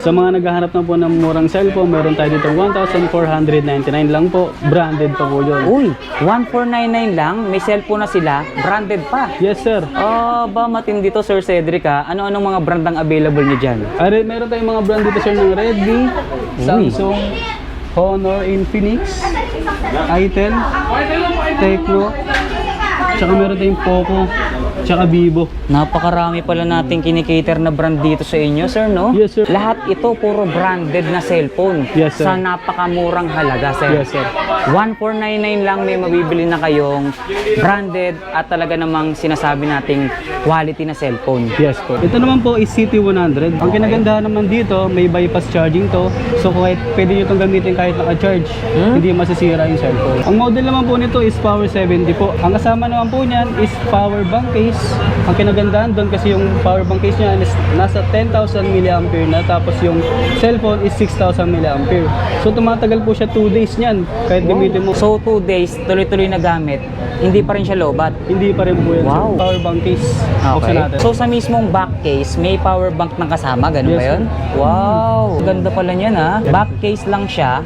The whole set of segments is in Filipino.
Sa mga naghahanap na po ng murang cellphone, meron tayo dito 1,499 lang po. Branded pa po yun. Uy, 1,499 lang, may cellphone na sila, branded pa. Yes, sir. Ba matindi to, Sir Cedric ha? Ano-anong mga brand ang available nyo dyan? Meron tayong mga brand dito, sir, ng Redmi, Samsung, Honor, Infinix, Itel, Tecno, tsaka meron tayong Poco, tsaka Vivo. Napakarami pala nating kinikater na brand dito sa inyo, sir, no? Yes, sir. Lahat ito puro branded na cellphone. Yes, sir. Sa napakamurang halaga, sir. Yes, sir. 1,499 lang may mabibili na kayong branded at talaga namang sinasabi nating quality na cellphone. Yes po. Ito naman po is CT100. Ang kinagandahan naman dito, may bypass charging to. So kahit pwede nyo itong gamitin kahit naka-charge, hindi masisira yung cellphone. Ang model naman po nito is Power 70 po. Ang kasama naman po niyan is power bank case. Ang kinagandahan doon kasi yung power bank case niya is nasa 10,000 mAh na, tapos yung cellphone is 6,000 mAh. So tumatagal po siya 2 days niyan kahit gamitin mo. So 2 days, tuloy-tuloy na gamit, hindi pa rin siya lobat. Hindi pa rin po yan. Wow. Power bank case. Buksan natin. So sa mismong back case, may power bank na kasama, ganun Yes, ba yun? Wow, ganda pala niyan ha. Back case lang siya,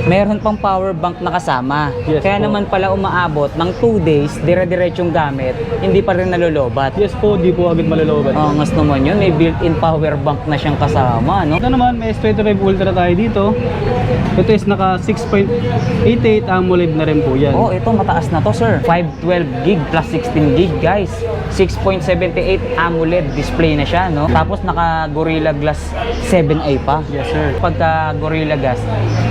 meron pang power bank na kasama. Yes, Kaya po. naman pala umaabot ng 2 days, dire-diretsong gamit, hindi pa rin nalolobat. Yes po, di po agad malolobat. Angas naman yun, may built-in power bank na siyang kasama, no? Ito naman, may S25 Ultra tayo dito. Ito is naka 6.88 AMOLED na rin po yan. Oh, ito mataas na to, sir. 512 gig plus 16 gig, guys. 6.78 AMOLED display na siya, no? Tapos naka Gorilla Glass 7A pa. Yes, sir. Pagka Gorilla Glass,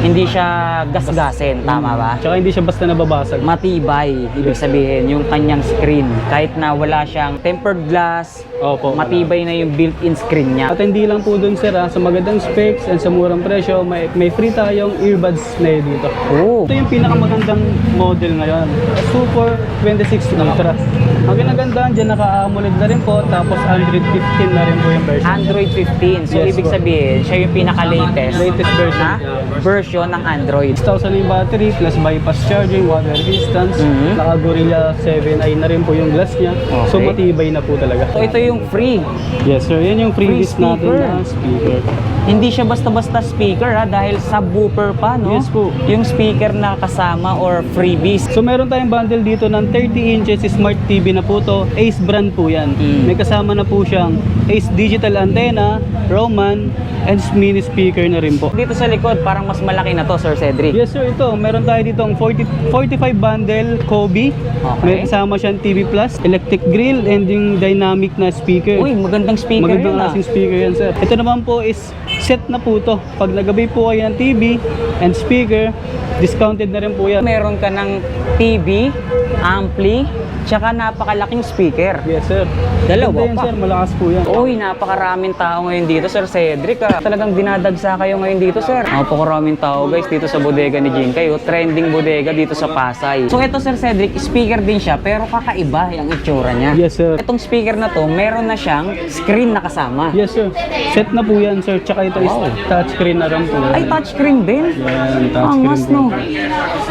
hindi siya gas-gasin, tama ba? Tsaka hindi siya basta nababasag. Matibay, ibig sabihin, yung kanyang screen. Kahit na wala siyang tempered glass, Opo, matibay na yung built-in screen niya. At hindi lang po dun, sir, sa magandang specs and sa murang presyo, may free tayong earbuds na dito. Oh. Ito yung pinakamagandang model ngayon, Super 26 Ultra. Ang ginagandaan dyan, naka-AMOLED na rin po, tapos Android 15 na rin po yung version. Android 15. So, Yes, ibig po. sabihin, siya yung pinaka-latest Latest version. na version ng Android. 6,000 yung battery, plus bypass charging, water resistance, naka Gorilla 7i na rin po yung glass niya. So Okay. matibay na po talaga. So, ito yung free. Yes, sir. Yan yung Free freebies natin speaker. na speaker. Hindi siya basta-basta speaker ha, dahil subwoofer pa, no? Yes po. Yung speaker na kasama or freebies. So meron tayong bundle dito ng 30 inches Smart TV na po to. Ace brand po yan. May kasama na po siyang Ace digital antenna, Roman, and mini speaker na rin po. Dito sa likod, parang mas malaki na to, Sir Cedric. Yes, sir. Ito, meron tayo dito ang 45 bundle Kobe. Okay. May kasama siyang TV Plus, electric grill, and yung dynamic na speaker. Uy, magandang speaker Magandang yun, klaseng speaker yan, sir. Ito naman po is set na po to. Pag nagabay po kayo ng TV and speaker, discounted na rin po yan. Meron ka ng TV, ampli, tsaka napakalaking speaker. Yes, sir. Dalawa Ganda yan, pa. sir. Malakas po yan. Uy, napakaraming tao ngayon dito, Sir Cedric. Talagang dinadagsa kayo ngayon dito, sir. Napakaraming tao, guys, dito sa bodega ni Jinkay. Trending bodega dito sa Pasay. So, ito, Sir Cedric, speaker din siya, pero kakaiba yung itsura niya. Yes, sir. Itong speaker na to, meron na siyang screen na kasama. Yes, sir. Set na po yan, sir. Tsaka ito is touchscreen na rin po. Ay, touchscreen din? Yan, touchscreen Angas, po. no?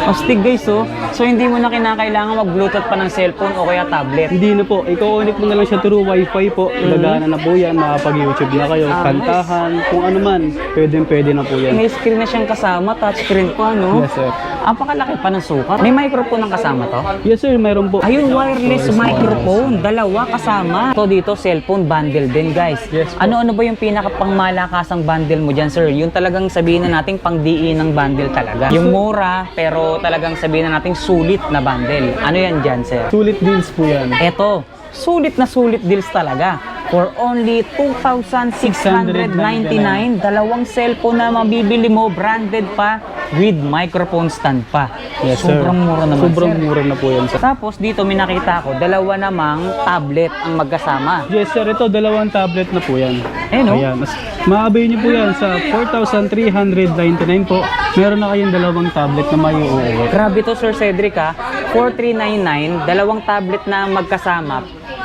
Astig, guys, oh. So, hindi mo na kinakailangan mag-bluetooth pa ng cellphone o kaya tablet. Hindi na po. I-connect mo na lang siya through Wi-Fi po. Gagana na po yan. Makapag-YouTube na kayo. Kantahan. Kung ano man. Pwede na po yan. May screen na siyang kasama, touchscreen pa, no? Yes, sir. Apakalaki pa ng sukat. May microphone ang kasama to? Yes, sir. Meron po. Ayun, wireless microphone. Dalawa kasama. So dito, cellphone bundle din, guys. Yes po. Ano-ano ba yung pinakapangmalakasang bundle mo dyan, sir? Yung talagang sabihin na nating pang-diin ng bundle talaga. Yung mura, pero talagang sabihin na nating sulit na bundle. Ano yan dyan, sir? Sulit deals po yan. Eto, sulit na sulit deals talaga. For only 2,699, dalawang cellphone na mabibili mo, branded pa, with microphone stand pa. Yes, sir. Sobrang mura naman, Sobrang sir. mura na po yan, sir. Tapos dito may nakita ko, dalawa namang tablet ang magkasama. Yes, sir. Ito, dalawang tablet na po yan. No? Ayan. Maabay niyo po yan sa 4,399 po. Meron na kayong dalawang tablet na may uuwi. Grabe to, Sir Cedric, ha. 4,399, dalawang tablet na magkasama.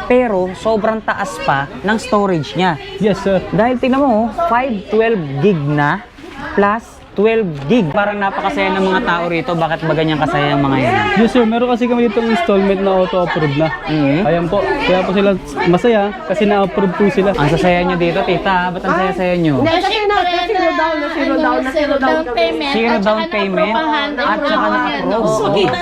Pero sobrang taas pa ng storage niya. Yes, sir. Dahil tingnan mo, 512 gig na plus 12 gig. Parang napakasaya ng mga tao rito. Bakit ba ganyan kasaya ang mga yan? Yes sir, meron kasi kami dito installment na auto-approve na. Ayan po, kaya po sila masaya kasi na-approve po sila. Ang sasaya nyo dito, tita. Ba't ang saya-saya nyo? Kasi zero down payment. Zero down payment at saka na-approve.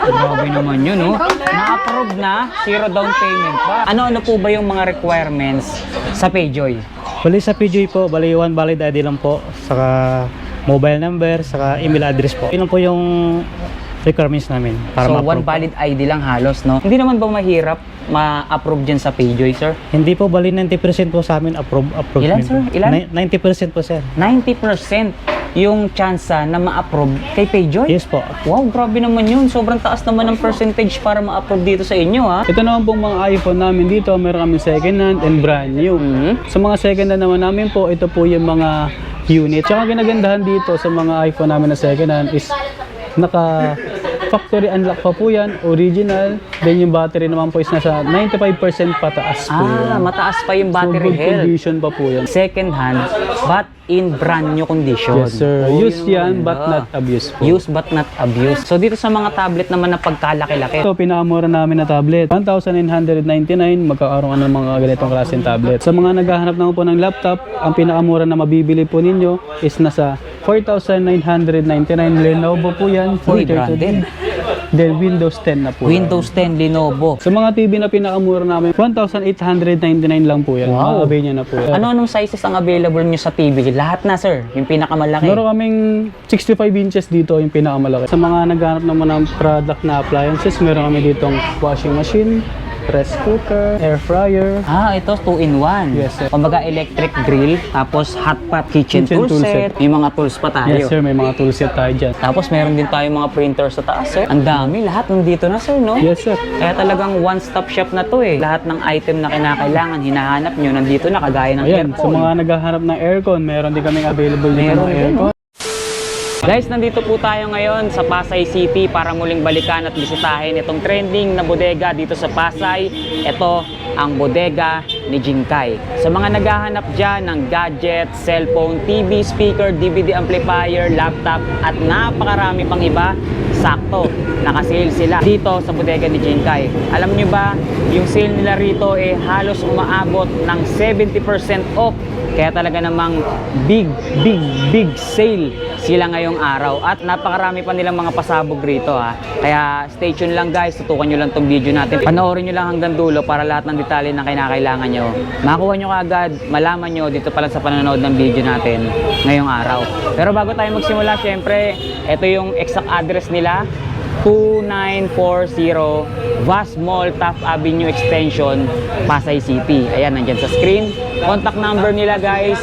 Grabe naman yun, no? Na-approve na, zero down payment pa. Ano-ano po ba yung mga requirements sa PayJoy? Bali sa PJ po, bali one valid ID lang po, saka mobile number, saka email address po. Yun lang po yung requirements namin para So, ma-approve one po. valid ID lang halos, no? Hindi naman ba mahirap ma-approve dyan sa PayJoy, sir? Hindi po, bali 90% po sa amin approve. Ilan, din sir? po. Ilan? 90% po sir. 90% yung chance na ma-approve kay PayJoy? Yes po. Wow, grabe naman yun. Sobrang taas naman ng percentage para ma-approve dito sa inyo, ha? Ito naman pong mga iPhone namin dito, meron kami second hand and brand new. Sa mga second hand naman namin po, ito po yung mga unit. Tsaka ginagandahan dito sa mga iPhone namin na second hand is naka factory unlock pa po yan, original. Then yung battery naman po is nasa 95% pataas po yan. Mataas pa yung So, battery good health. condition pa po yan. Second hand, but in brand new condition. Yes sir, Oh, use yun yan but maganda. not abuse po. Use but not abuse. So dito sa mga tablet naman na pagkalaki-laki. Ito, pinakamura namin na tablet. 1,999, magkakaroon ka ng mga ganitong klaseng tablet. Sa mga naghahanap naman po ng laptop, ang pinakamura na mabibili po ninyo is nasa 4,999. Lenovo po yan. Uy, 432. branded. Then Windows 10 na po. yan. Windows 10 Lenovo. Sa mga TV na pinakamura namin, 1,899 lang po yan. Wow. Maaabay nyo na po yan. Ano-anong sizes ang available nyo sa TV? Lahat na, sir. Yung pinakamalaki. Meron kaming 65 inches dito, yung pinakamalaki. Sa mga naghahanap naman ng product na appliances, meron kami ditong washing machine, rice cooker, air fryer. Ito 2-in-1. Yes, sir. Kumbaga electric grill, tapos hot pot kitchen, Kitchen tool tool set. set. May mga tools pa tayo. Yes sir, may mga toolset tayo dyan. Tapos meron din tayo mga printer sa taas, sir. Ang dami, lahat nandito na, sir, no? Yes sir. Kaya talagang one-stop shop na to eh. Lahat ng item na kinakailangan, hinahanap nyo, nandito na, kagaya ng Ayan, sa aircon. mga naghahanap ng aircon, meron din kaming available dito Meron ng din, aircon. Guys, nandito po tayo ngayon sa Pasay City para muling balikan at bisitahin itong trending na bodega dito sa Pasay. Ito ang bodega ni Jinkai. Sa mga naghahanap dyan ng gadget, cellphone, TV, speaker, DVD amplifier, laptop at napakarami pang iba, sakto, nakasale sila dito sa bodega ni Jinkai. Alam nyo ba, yung sale nila rito halos umaabot ng 70% off. Kaya talaga namang big sale sila ngayong araw at napakarami pa nilang mga pasabog rito, ha. Kaya stay tuned lang guys, tutukan nyo lang tong video natin. Panoorin nyo lang hanggang dulo para lahat ng detalye na kinakailangan nyo makuha nyo kaagad, malaman nyo dito pa lang sa panonood ng video natin ngayong araw. Pero bago tayo magsimula, syempre, ito yung exact address nila. 2940 Vast Mall, Taft Avenue Extension, Pasay City. Ayan, nandyan sa screen. Contact number nila guys,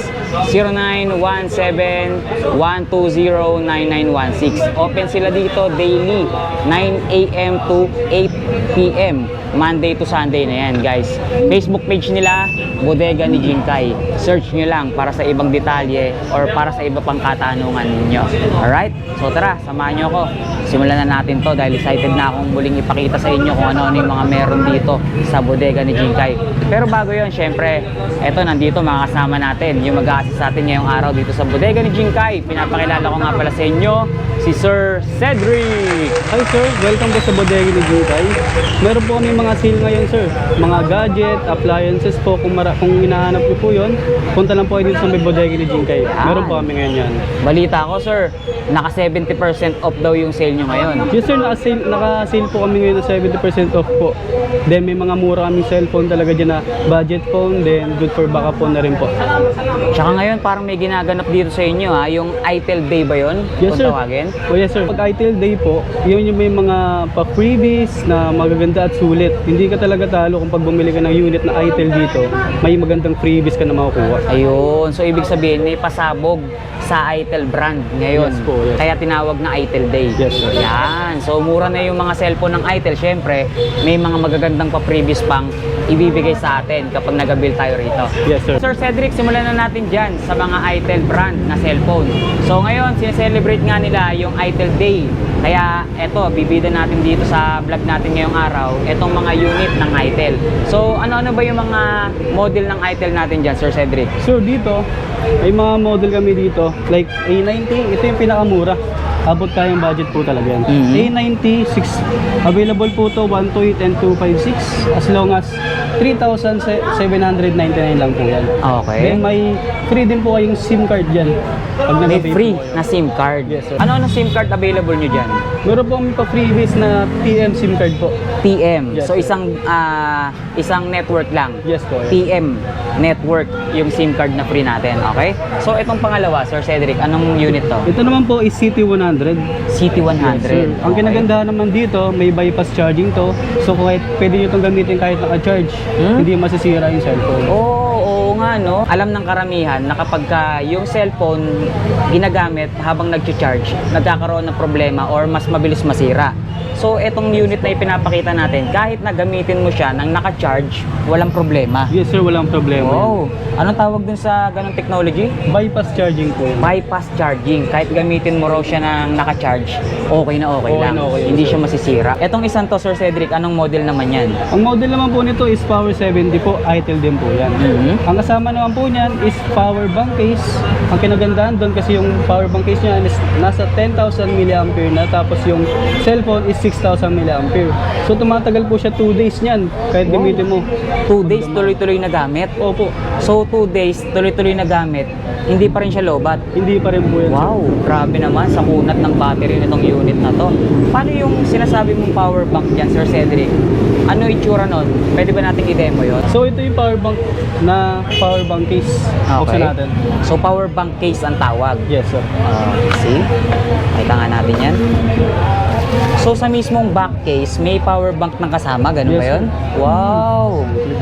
0917-120-9916. Open sila dito daily, 9 a.m. to 8 p.m. Monday to Sunday na yan guys. Facebook page nila, Bodega ni Jinkai. Search nyo lang para sa ibang detalye or para sa iba pang katanungan ninyo. Alright? So tara, samahan nyo ako. Simulan na natin to dahil excited na akong muling ipakita sa inyo kung ano-ano yung mga meron dito sa Bodega ni Jinkai. Pero bago yon, syempre, eto nandito mga kasama natin, yung mag-a-assist sa atin ngayong araw dito sa Bodega ni Jinkai. Pinapakilala ko nga pala sa inyo, si Sir Cedric. Hi sir, welcome po sa bodega ni Jinkai. Meron po kami mga sale ngayon sir. Mga gadget, appliances po, kung hinahanap niyo po yun, punta lang po kayo dito sa may bodega ni Jinkai. Meron po kami ngayon yan. Balita ko sir, naka 70% off daw yung sale nyo ngayon. Yes sir, naka-sale po kami ngayon na 70% off po. Then may mga mura kaming cellphone talaga dyan na budget phone, then good for backup phone na rin po. Tsaka ngayon parang may ginaganap dito sa inyo, ha, yung ITEL Day ba yun? Yes Kung sir. tawagin? Oh yes sir, pag ITIL Day po, yun yung may mga pa-freebies na magaganda at sulit. Hindi ka talaga talo kung pag bumili ka ng unit na ITIL dito, may magandang freebies ka na makukuha. Ayun, so ibig sabihin may pasabog sa ITEL brand ngayon. Yes po, yes. Kaya tinawag na ITEL Day. Yes, sir. Yan. So mura na yung mga cellphone ng ITEL. Syempre, may mga magagandang pa-previous pang ibibigay sa atin kapag nag-bill tayo rito. Yes, sir. Sir Cedric, simulan na natin dyan sa mga Itel brand na cellphone. So ngayon, sineselebrate nga nila yung Itel Day. Kaya eto, bibida natin dito sa vlog natin ngayong araw, etong mga unit ng Itel. So ano-ano ba yung mga model ng Itel natin dyan, Sir Cedric? So dito, may mga model kami dito. Like A90, ito yung pinakamura. Abot kayang budget po talaga yan. A90, available po to 128 and 256 as long as 3,799 lang po yan. Okay. Then may free din po kayong SIM card dyan. Pag May nag-pay free po. na SIM card. Yes, sir. Ano SIM card available nyo dyan? Meron po kami pa-freebies na TM SIM card po. TM. Yes, So sir. isang network lang. Yes po. Yan. TM network yung SIM card na free natin. Okay? So itong pangalawa, Sir Cedric, anong unit to? Ito naman po is CT100. CT100. Sir, ang kinagandahan naman dito, may bypass charging to. So kahit pwede nyo itong gamitin kahit naka-charge, hindi masisira yung cellphone. Oo nga no. Alam ng karamihan na kapag yung cellphone ginagamit habang nag-charge, nagkakaroon ng problema or mas mabilis masira. So etong unit na ipinapakita natin, kahit na gamitin mo siya nang naka-charge, walang problema. Yes sir, walang problema. Wow. Anong tawag dun sa ganong technology? Bypass charging po. Bypass charging. Kahit gamitin mo raw siya ng naka-charge, okay na okay Okay lang. na okay, Hindi sir. siya masisira. Etong isang to, Sir Cedric, anong model naman yan? Ang model naman po nito is Power 70 po, Itel din po yan. Ang kasama naman po niyan is power bank case. Ang kinagandahan doon kasi yung power bank case niya is nasa 10,000 mAh na, tapos yung cellphone is 6,000 mAh. So tumatagal po siya 2 days niyan kahit gamitin mo. 2 days tuloy-tuloy na gamit. Opo, So 2 days tuloy-tuloy na gamit, hindi pa rin siya lobat. hindi pa rin po yan. sir. Wow, grabe naman sa kunat ng battery nitong unit na to. Paano yung sinasabi mong power bank dyan, Sir Cedric? Ano itsura nun? Pwede ba nating i-demo yun? So ito yung power bank na power bank case. Buksan natin. So power bank case ang tawag. Yes sir. See? Kita nga natin yan. So sa mismong back case, may power bank ng kasama, ganun Yes, ba yun? sir. Wow!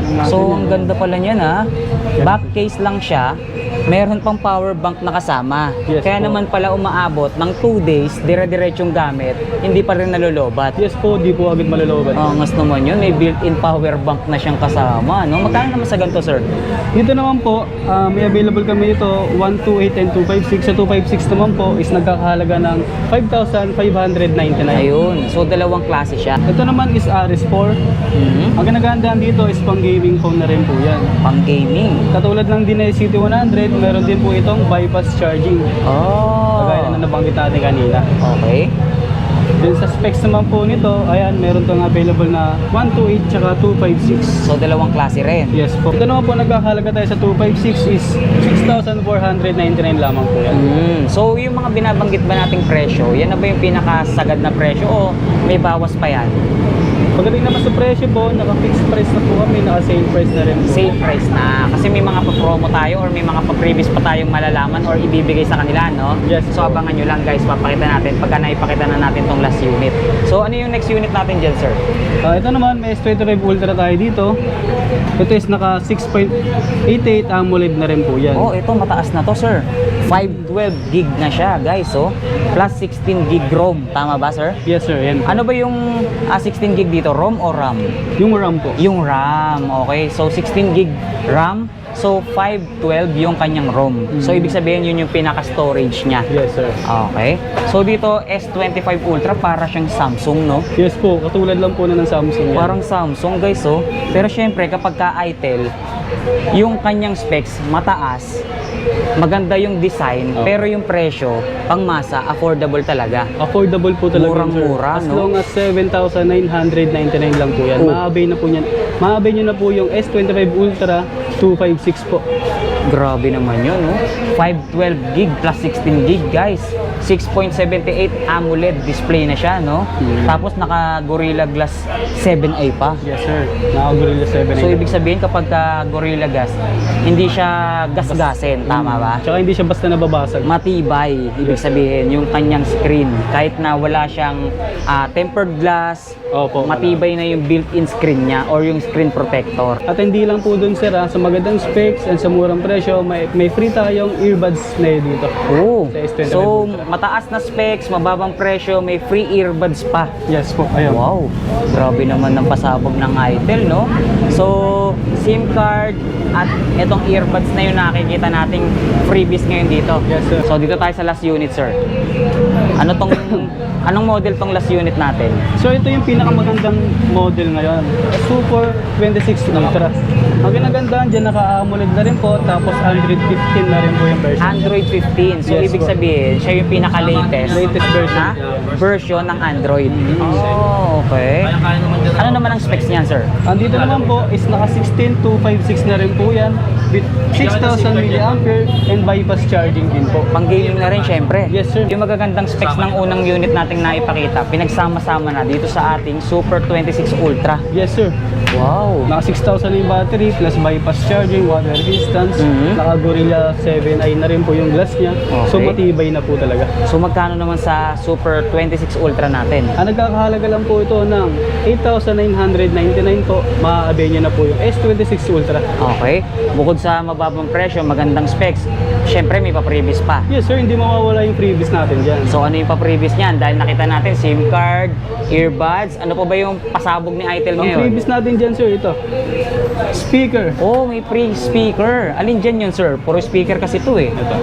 natin So yan. ang ganda pala niyan ha. Back case lang siya, meron pang power bank na kasama. Yes, Kaya po. naman pala umaabot ng 2 days, dire-diretsong gamit, hindi pa rin nalolobat. Yes po, di po agad malolobat. Angas naman yun, may built-in power bank na siyang kasama. No? Magkano naman sa ganito, sir? Dito naman po, may available kami ito 128 and 256. Sa 256 naman po is nagkakahalaga ng 5,599. Ayun, so dalawang klase siya. Ito naman is RS4. Ang ginagandahan dito is pang gaming phone na rin po yan. Pang gaming. Katulad ng Dine CT100, meron din po itong bypass charging. Oh. Kagaya na nabanggit natin kanina. Okay. Then sa specs naman po nito, ayan, meron itong available na 128 tsaka 256. So dalawang klase rin. Yes po. Ito naman po nagkakahalaga tayo sa 256 is 6,499 lamang po yan. So yung mga binabanggit ba nating presyo, yan na ba yung pinakasagad na presyo o may bawas pa yan? Pagdating naman sa presyo po, naka-fixed price na po kami, naka-sale price na rin po. Same price na. Kasi may mga pa-promo tayo or may mga pa-previous pa tayong malalaman or ibibigay sa kanila, no? Yes. So abangan nyo lang guys, papakita natin pagka naipakita na natin tong last unit. So ano yung next unit natin dyan, sir? Ito naman, may S25 Ultra tayo dito. Ito is naka 6.88 AMOLED na rin po yan. Oh, ito mataas na to, sir. 512 gig na siya, guys. So, plus 16 gig ROM. Tama ba, sir? Yes sir, yan. Ano ba yung 16 gig dito? ROM o RAM? Yung RAM po. Yung RAM, okay. So 16 gig RAM, so 512 yung kanyang ROM. So ibig sabihin yun yung pinaka-storage niya. Yes sir. Okay. So dito S25 Ultra para siyang Samsung, no? Yes po, katulad lang po na ng Samsung yan. Parang Samsung, guys, oh. Pero syempre kapag ka Itel, yung kanyang specs mataas, maganda yung design, pero yung presyo, pangmasa, affordable talaga. Affordable po talaga yun, sir. Murang-mura, As no? long as 7,999 lang po yan. Oh. Maabay na po yan. Maabay nyo na po yung S25 Ultra 256 po. Grabe naman yun, no? 512 gig plus 16 gig, guys. 6.78 AMOLED display na siya, no? Tapos naka Gorilla Glass 7i pa. Yes sir. Naka-Gorilla 7. So ibig sabihin kapag ka Gorilla Glass, hindi siya gasgasin, tama ba? Tsaka hindi siya basta nababasag. Matibay, ibig sabihin, yung kanyang screen. Kahit na wala siyang tempered glass, Opo. matibay na yung built-in screen niya or yung screen protector. At hindi lang po dun sir, sa magandang specs and sa murang presyo, presyo, may free tayong earbuds na yun dito. Oh, Sa S25 so Ultra. mataas na specs, mababang presyo, may free earbuds pa. Yes po, ayun. Wow, grabe naman ng pasabog ng Itel, no? So, SIM card at itong earbuds na yung nakikita nating freebies ngayon dito. Yes, sir. So, dito tayo sa last unit, sir. Anong model tong last unit natin? So ito yung pinakamagandang model ngayon, Super 26 Ultra. Ang ginagandaan dyan, naka-AMOLED na rin po, tapos Android 15 na rin po yung version. Android 15. So, Yes, ibig po. sabihin, siya yung pinaka-latest Latest version. na version ng Android. Oh, okay. Ano naman ang specs niyan, sir? Andito naman po is naka 16256 na rin po yan, with 6,000 mAh and bypass charging din po. Pang-gaming na rin, syempre. Yes, sir. Yung magagandang specs ng unang unit nating naipakita, pinagsama-sama na dito sa ating Super 26 Ultra. Yes sir. Wow! Naka 6,000 yung battery plus bypass charging, water resistance, naka Gorilla 7i na rin po yung glass niya. So Okay. matibay na po talaga. So, magkano naman sa Super 26 Ultra natin? Ang nagkakahalaga lang po ito ng 8,999 po, maaabay niyo na po yung S26 Ultra. Okay. Bukod sa mababang presyo, magandang specs, syempre may pa-previous pa. Yes sir, hindi mawawala yung previous natin dyan. So, ano yung pa-previous niyan? Dahil nakita natin SIM card, earbuds, ano pa ba yung pasabog ni Itel Ang ngayon? previous natin dyan sir, ito. Speaker. Oh, may free speaker. Alin dyan yun, sir? Puro speaker kasi ito eh. Ito.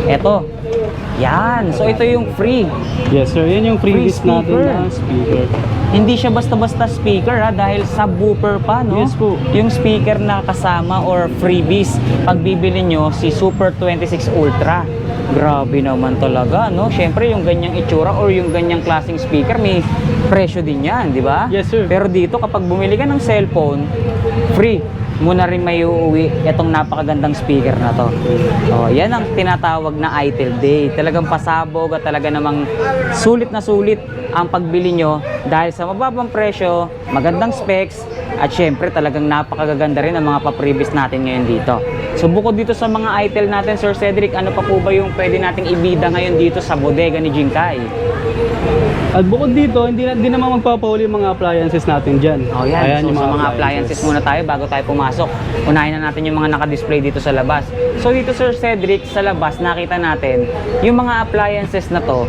Eto. Yan. So, ito yung free. Yes sir, yan yung previous Free natin speaker. na speaker. Hindi siya basta-basta speaker ha, dahil subwoofer pa, no? Yes po. Yung speaker na kasama or freebies pag bibili nyo si Super 26 Ultra. Grabe naman talaga, no? Syempre yung ganyang itsura or yung ganyang klaseng speaker, may presyo din yan, di ba? Yes, sir. Pero dito, kapag bumili ka ng cellphone, free mo na rin may uuwi itong napakagandang speaker na to. Oh, yan ang tinatawag na Itel Day. Talagang pasabog at talaga namang sulit na sulit ang pagbili nyo dahil sa mababang presyo, magandang specs, at syempre talagang napakagaganda rin ang mga pa-previous natin ngayon dito. So bukod dito sa mga Itel natin, Sir Cedric, ano pa po ba yung pwede nating ibida ngayon dito sa bodega ni Jinkai? At bukod dito, hindi naman magpapauli yung mga appliances natin dyan. Oh, yan. Ayan So, yung sa mga appliances muna tayo bago tayo pumasok. Unahin na natin yung mga naka-display dito sa labas. So, dito Sir Cedric, sa labas, nakita natin yung mga appliances na to,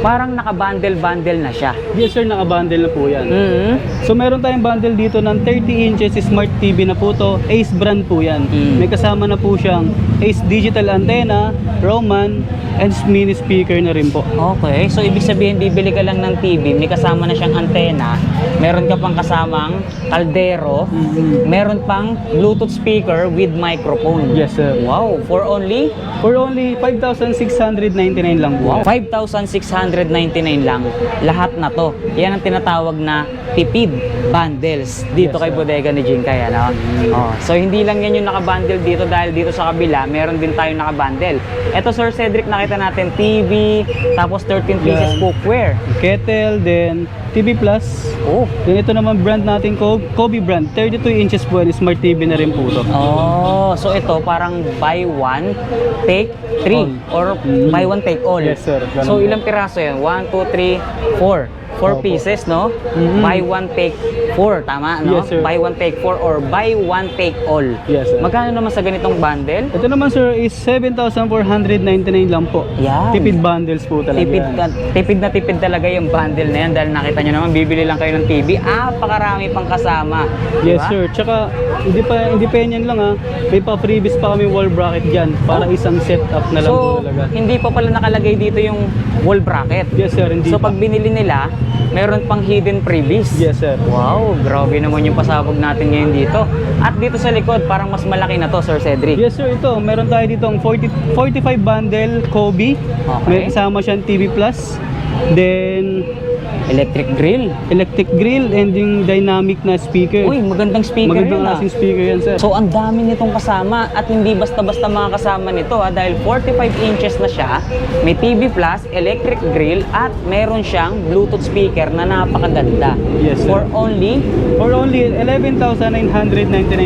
parang naka-bundle-bundle na siya. Yes sir, naka-bundle na po yan. So meron tayong bundle dito ng 30 inches Smart TV na po to. Ace brand po yan. May kasama na po siyang Ace digital antenna, Roman, and mini speaker na rin po. Okay, so ibig sabihin bibili ka lang ng TV, may kasama na siyang antena, meron ka pang kasamang kaldero, meron pang Bluetooth speaker with microphone. Yes sir. Wow, for only For only 5,699 lang po. 5,699 lang lahat na to. Yan ang tinatawag na tipid bundles dito Yes, kay sir. bodega ni Jinkai, ano? Oh, so hindi lang yan yung naka-bundle dito dahil dito sa kabila meron din tayong naka-bundle. Ito Sir Cedric, nakita natin TV, tapos 13 pieces Yan. cookware. Kettle, then TV Plus. Oh. Then ito naman brand natin, Kobe brand. 32 inches po yan, Smart TV na rin po to. Oh, so ito parang buy one, take three, or buy one, take all. Yes, sir. Ganun So po. ilang piraso yan? 1, 2, 3, 4. 4 Opo. pieces, no? Mhm. Buy one, take 4, tama, no? Yes, sir. Buy one, take 4 or buy one, take all. Yes, sir. Magkano naman sa ganitong bundle? Ito naman sir is 7,499 lang po. Yan. Tipid bundles po talaga Tipid, yan. tipid na tipid talaga yung bundle na yan dahil nakita nyo naman, bibili lang kayo ng TV. Pakarami pang kasama. Yes Diba? sir. Tsaka hindi pa yan lang ha. May pa freebies pa kami wall bracket dyan para isang setup na lang So, po talaga. hindi pa pala nakalagay dito yung wall bracket. Yes sir, hindi So pa. pag binili nila, meron pang hidden freebies. Yes sir. Wow, grabe naman yung pasabog natin ngayon dito. At dito sa likod, parang mas malaki na to, Sir Cedric. Yes sir, ito. Meron tayo dito ang 45 bundle Kobe. Okay. May kasama siyang TV Plus. Then Electric grill. electric grill and yung dynamic na speaker. Uy, magandang speaker Magandang yun ah. klaseng speaker yan sir. So ang dami nitong kasama at hindi basta-basta mga kasama nito ha, dahil 45 inches na siya, may TV Plus, electric grill at meron siyang Bluetooth speaker na napakaganda. Yes, sir. For only For only 11,999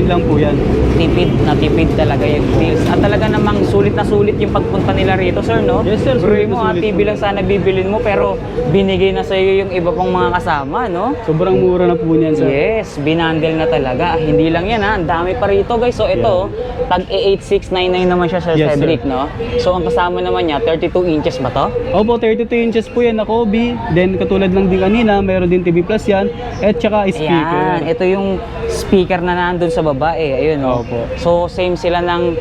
lang po yan. tipid na tipid talaga yung deals. At talaga namang sulit na sulit yung pagpunta nila rito, sir, no? Yes, sir. Bro Sulit na mo, sulit TV po. lang sana bibilin mo pero binigay na sa iyo yung yung iba pang mga kasama, no? Sobrang mura na po niyan, sir. Yes, binandel na talaga. Hindi lang yan ha, ang dami pa rito guys. So ito, tag 8699 naman siya, Sir Yes, Cedric, no? So ang kasama naman niya, 32 inches ba to? Opo, 32 inches po yan na Kobe. Then katulad lang din kanina, mayroon din TV Plus yan. At saka speaker. Ayan, ito yung speaker na nandun sa baba eh. Ayun, no? Opo. So same sila ng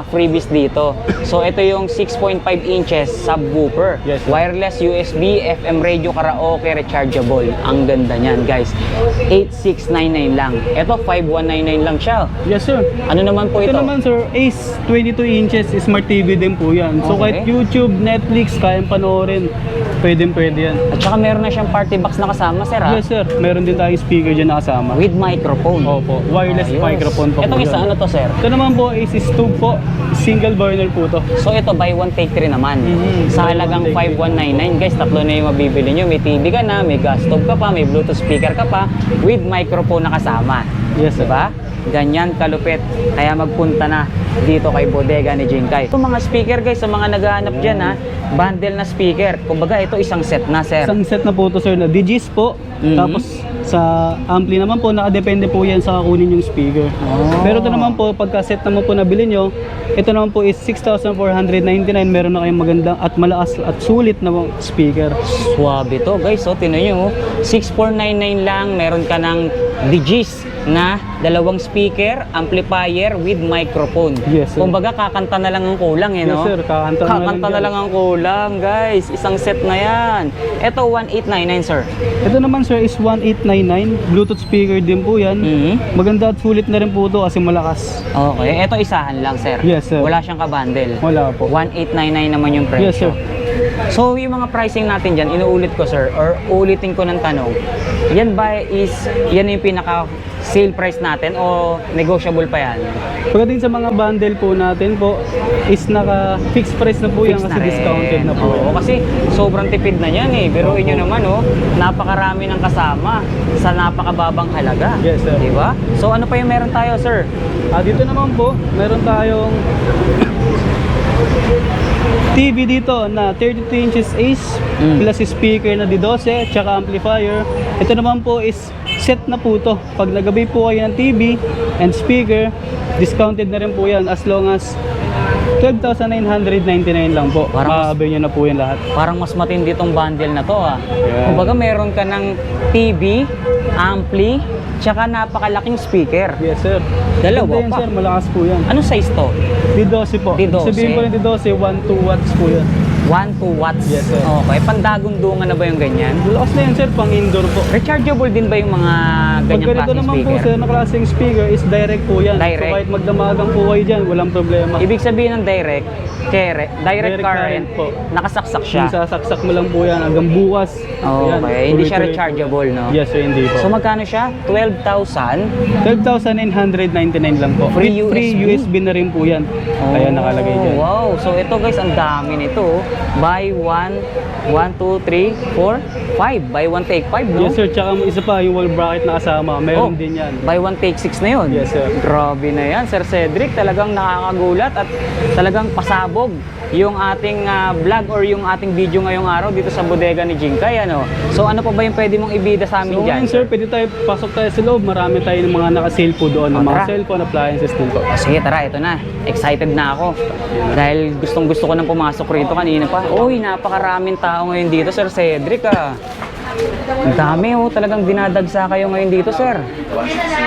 freebies dito. So ito yung 6.5 inches subwoofer. Yes, sir. Wireless USB, FM radio, karaoke, rechargeable. Ang ganda niyan, guys. 8699 lang. Ito 5199 lang siya. Yes, sir. Ano naman po Ito ito? naman, sir, Ace 22 inches Smart TV din po yan. So Okay. kahit YouTube, Netflix, kayang panoorin. Pwede yan. At saka meron na siyang party box na kasama, sir, ha? Yes, sir. Meron din tayong speaker dyan na kasama. With microphone. Opo, wireless Ayos. microphone po. Itong po isa, yan. ano to, sir? Ito naman po is stove po. Single burner po to. So ito, buy one take 3 naman. Mhm. Sa Buy halagang one, take 5199, guys, tatlo na yung mabibili nyo. May TV ka na, may gas stove ka pa, may Bluetooth speaker ka pa, with microphone na kasama. Yes, sir. Diba? Ganyan kalupit. Kaya magpunta na dito kay bodega ni Jinkay. Ito mga speaker, guys, sa mga naghahanap dyan, ha, bundle na speaker. Kumbaga, ito isang set na, sir. Isang set na po to, sir, na DGs po. Mhm. Tapos sa ampli naman po, nakadepende po yan sa kunin yung speaker. Oh. Pero ito naman po, pagka set naman po nabili nyo, ito naman po is 6,499. Meron na kayong magandang at malakas at sulit na speaker. Suwabe to, guys. So, tinan nyo, 6499 lang. Meron ka ng DGs na dalawang speaker, amplifier with microphone. Yes, sir. Kumbaga, kakanta na lang ang kulang, eh, no? Yes, sir. Kakanta na lang ang kulang, guys. Isang set na yan. Ito, 1899, sir. Ito naman, sir, is 1899. Bluetooth speaker din po yan. Mhm. Maganda at sulit na rin po ito kasi malakas. Okay. Ito, isahan lang, sir. Yes, sir. Wala siyang kabundle. Wala po. 1899 naman yung presyo. Yes, sir. So, yung mga pricing natin dyan, inuulit ko, sir, or ulitin ko ng tanong, yan ba is, yan yung pinaka sale price natin o negotiable pa yan? Pagdating sa mga bundle po natin po, is naka-fixed price na po yan Fix kasi na rin. discounted na po. Oo, kasi sobrang tipid na yan eh. Biruin nyo naman, oh, napakarami ng kasama sa napakababang halaga. Yes, sir. Di ba? So, ano pa yung meron tayo, sir? Dito naman po, meron tayong TV dito na 32 inches Ace plus speaker na D12 tsaka amplifier. Ito naman po is set na po to. Pag nagabay po kayo ng TV and speaker, discounted na rin po yan as long as 12,999 lang po. Parang Maabay nyo na po yan lahat. Parang mas matindi tong bundle na to, ah. Yeah. Kumbaga, meron ka ng TV, ampli, tsaka napakalaking speaker. Yes, sir. Dalawa Ganda yan, pa. sir. Malakas po yan. Anong size to? D12 po. D12. Sabihin ko yung D12, 1-2 watts po yan. 1 2 watts. Yes, sir. Okay, pandagundungan na ba yung ganyan? Malakas na yan, sir. Pang indoor po. Rechargeable din ba yung mga Pag ganyang ganito klaseng naman po, speaker? sir, na klaseng speaker is direct po yan. Direct. So kahit magdamagan po kayo dyan, walang problema. Ibig sabihin ng direct direct current, po. nakasaksak siya. Kung sasaksak mo lang po yan hanggang bukas. Ayan, Okay, hindi siya tuloy-tuloy. rechargeable, no? Yes, sir, hindi po. So magkano siya? 12,000. 12,999 lang po. Free With free USB. USB na rin po yan. Kaya nakalagay dyan. Wow, so ito guys, ang dami nito, oh. Buy 1, 2, 3, 4, 5. Buy 1 take 5, no? Yes, sir. Tsaka isa pa, yung wall bracket na kasama. Meron Oh, din yan. Buy 1 take 6 na yun. Yes, sir. Grabe na yan, Sir Cedric. Talagang nakakagulat at talagang pasabog yung ating vlog or yung ating video ngayong araw dito sa bodega ni Jinkay, ano? So ano pa ba yung pwede mong ibida sa amin So dyan? ngayon, sir, pwede tayo, pasok tayo sa loob. Marami tayo ng mga naka-sale po doon. Ng mga Tara. cellphone appliances din po. Sige, tara, ito na. Excited na ako. Dahil gustong-gusto ko nang pumasok rito kanina pa. Uy, napakaraming tao ngayon dito, Sir Cedric, ah. Ang dami, oh. Talagang dinadagsa kayo ngayon dito, sir.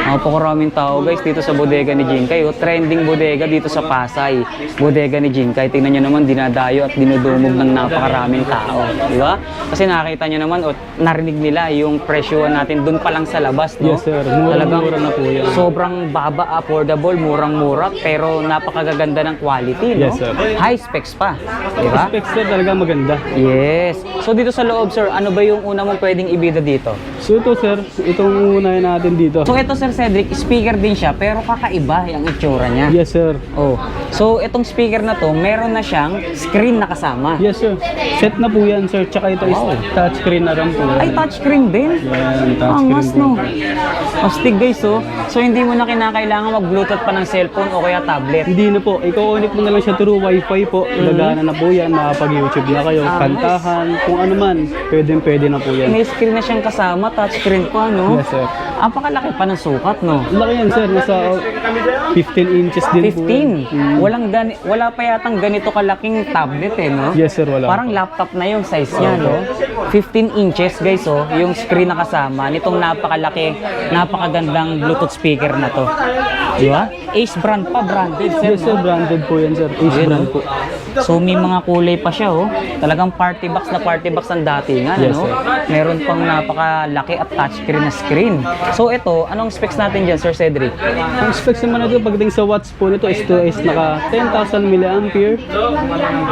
Napakaraming tao, guys, dito sa bodega ni Jinkay, oh. Trending bodega dito sa Pasay. Bodega ni Jinkay. Tingnan nyo naman, dinadayo at dinudumog ng napakaraming tao. Di ba? Kasi nakita nyo naman, oh, narinig nila yung presyoan natin dun pa lang sa labas, no? Yes, sir. Murang-mura na po yan. Sobrang baba, affordable, murang-mura, pero napakaganda ng quality, no? Yes, sir. High specs pa, di ba? Specs, sir, talaga maganda. Yes. So dito sa loob, sir, ano ba yung una mong pwedeng ibida dito? So ito, sir, itong unahin natin dito. So ito, Sir Cedric, speaker din siya, pero kakaiba yung itsura niya. Yes, sir. Oh. So itong speaker na to, meron na siyang screen na kasama. Yes, sir. Set na po yan, sir. Tsaka ito is touchscreen na rin po. Ay, touchscreen din? Yan, touchscreen Angas, din. no? Astig, guys, oh. So hindi mo na kinakailangan mag-bluetooth pa ng cellphone o kaya tablet. Hindi na po. I-connect mo na lang siya through wifi po. Lagana na po yan. Makapag-YouTube na kayo. Kantahan. Kung ano man. Pwede na po yan. yan. May screen na siyang kasama, touchscreen pa, no? Yes, sir. Apakalaki pa ng sukat, no? Laki yan, sir. Nasa 15 inches din po yan. 15. Wala pa yatang ganito kalaking tablet eh, no? Yes, sir. Wala. Parang laptop na yung size niya, no? 15 inches, guys, oh. Yung screen na kasama nitong napakalaki, napakagandang Bluetooth speaker na to. Di ba? Ace brand pa, branded, sir. Yes, sir. Branded po yan, sir. Ace Ayan, brand oh. po. So may mga kulay pa siya, oh. Talagang party box na party box ang datingan, Yes, ano? sir. Meron pang napakalaki at touchscreen na screen. So ito, anong specs natin dyan, Sir Cedric? Ang specs naman natin pagdating sa watts po nito is naka 10,000 mAh.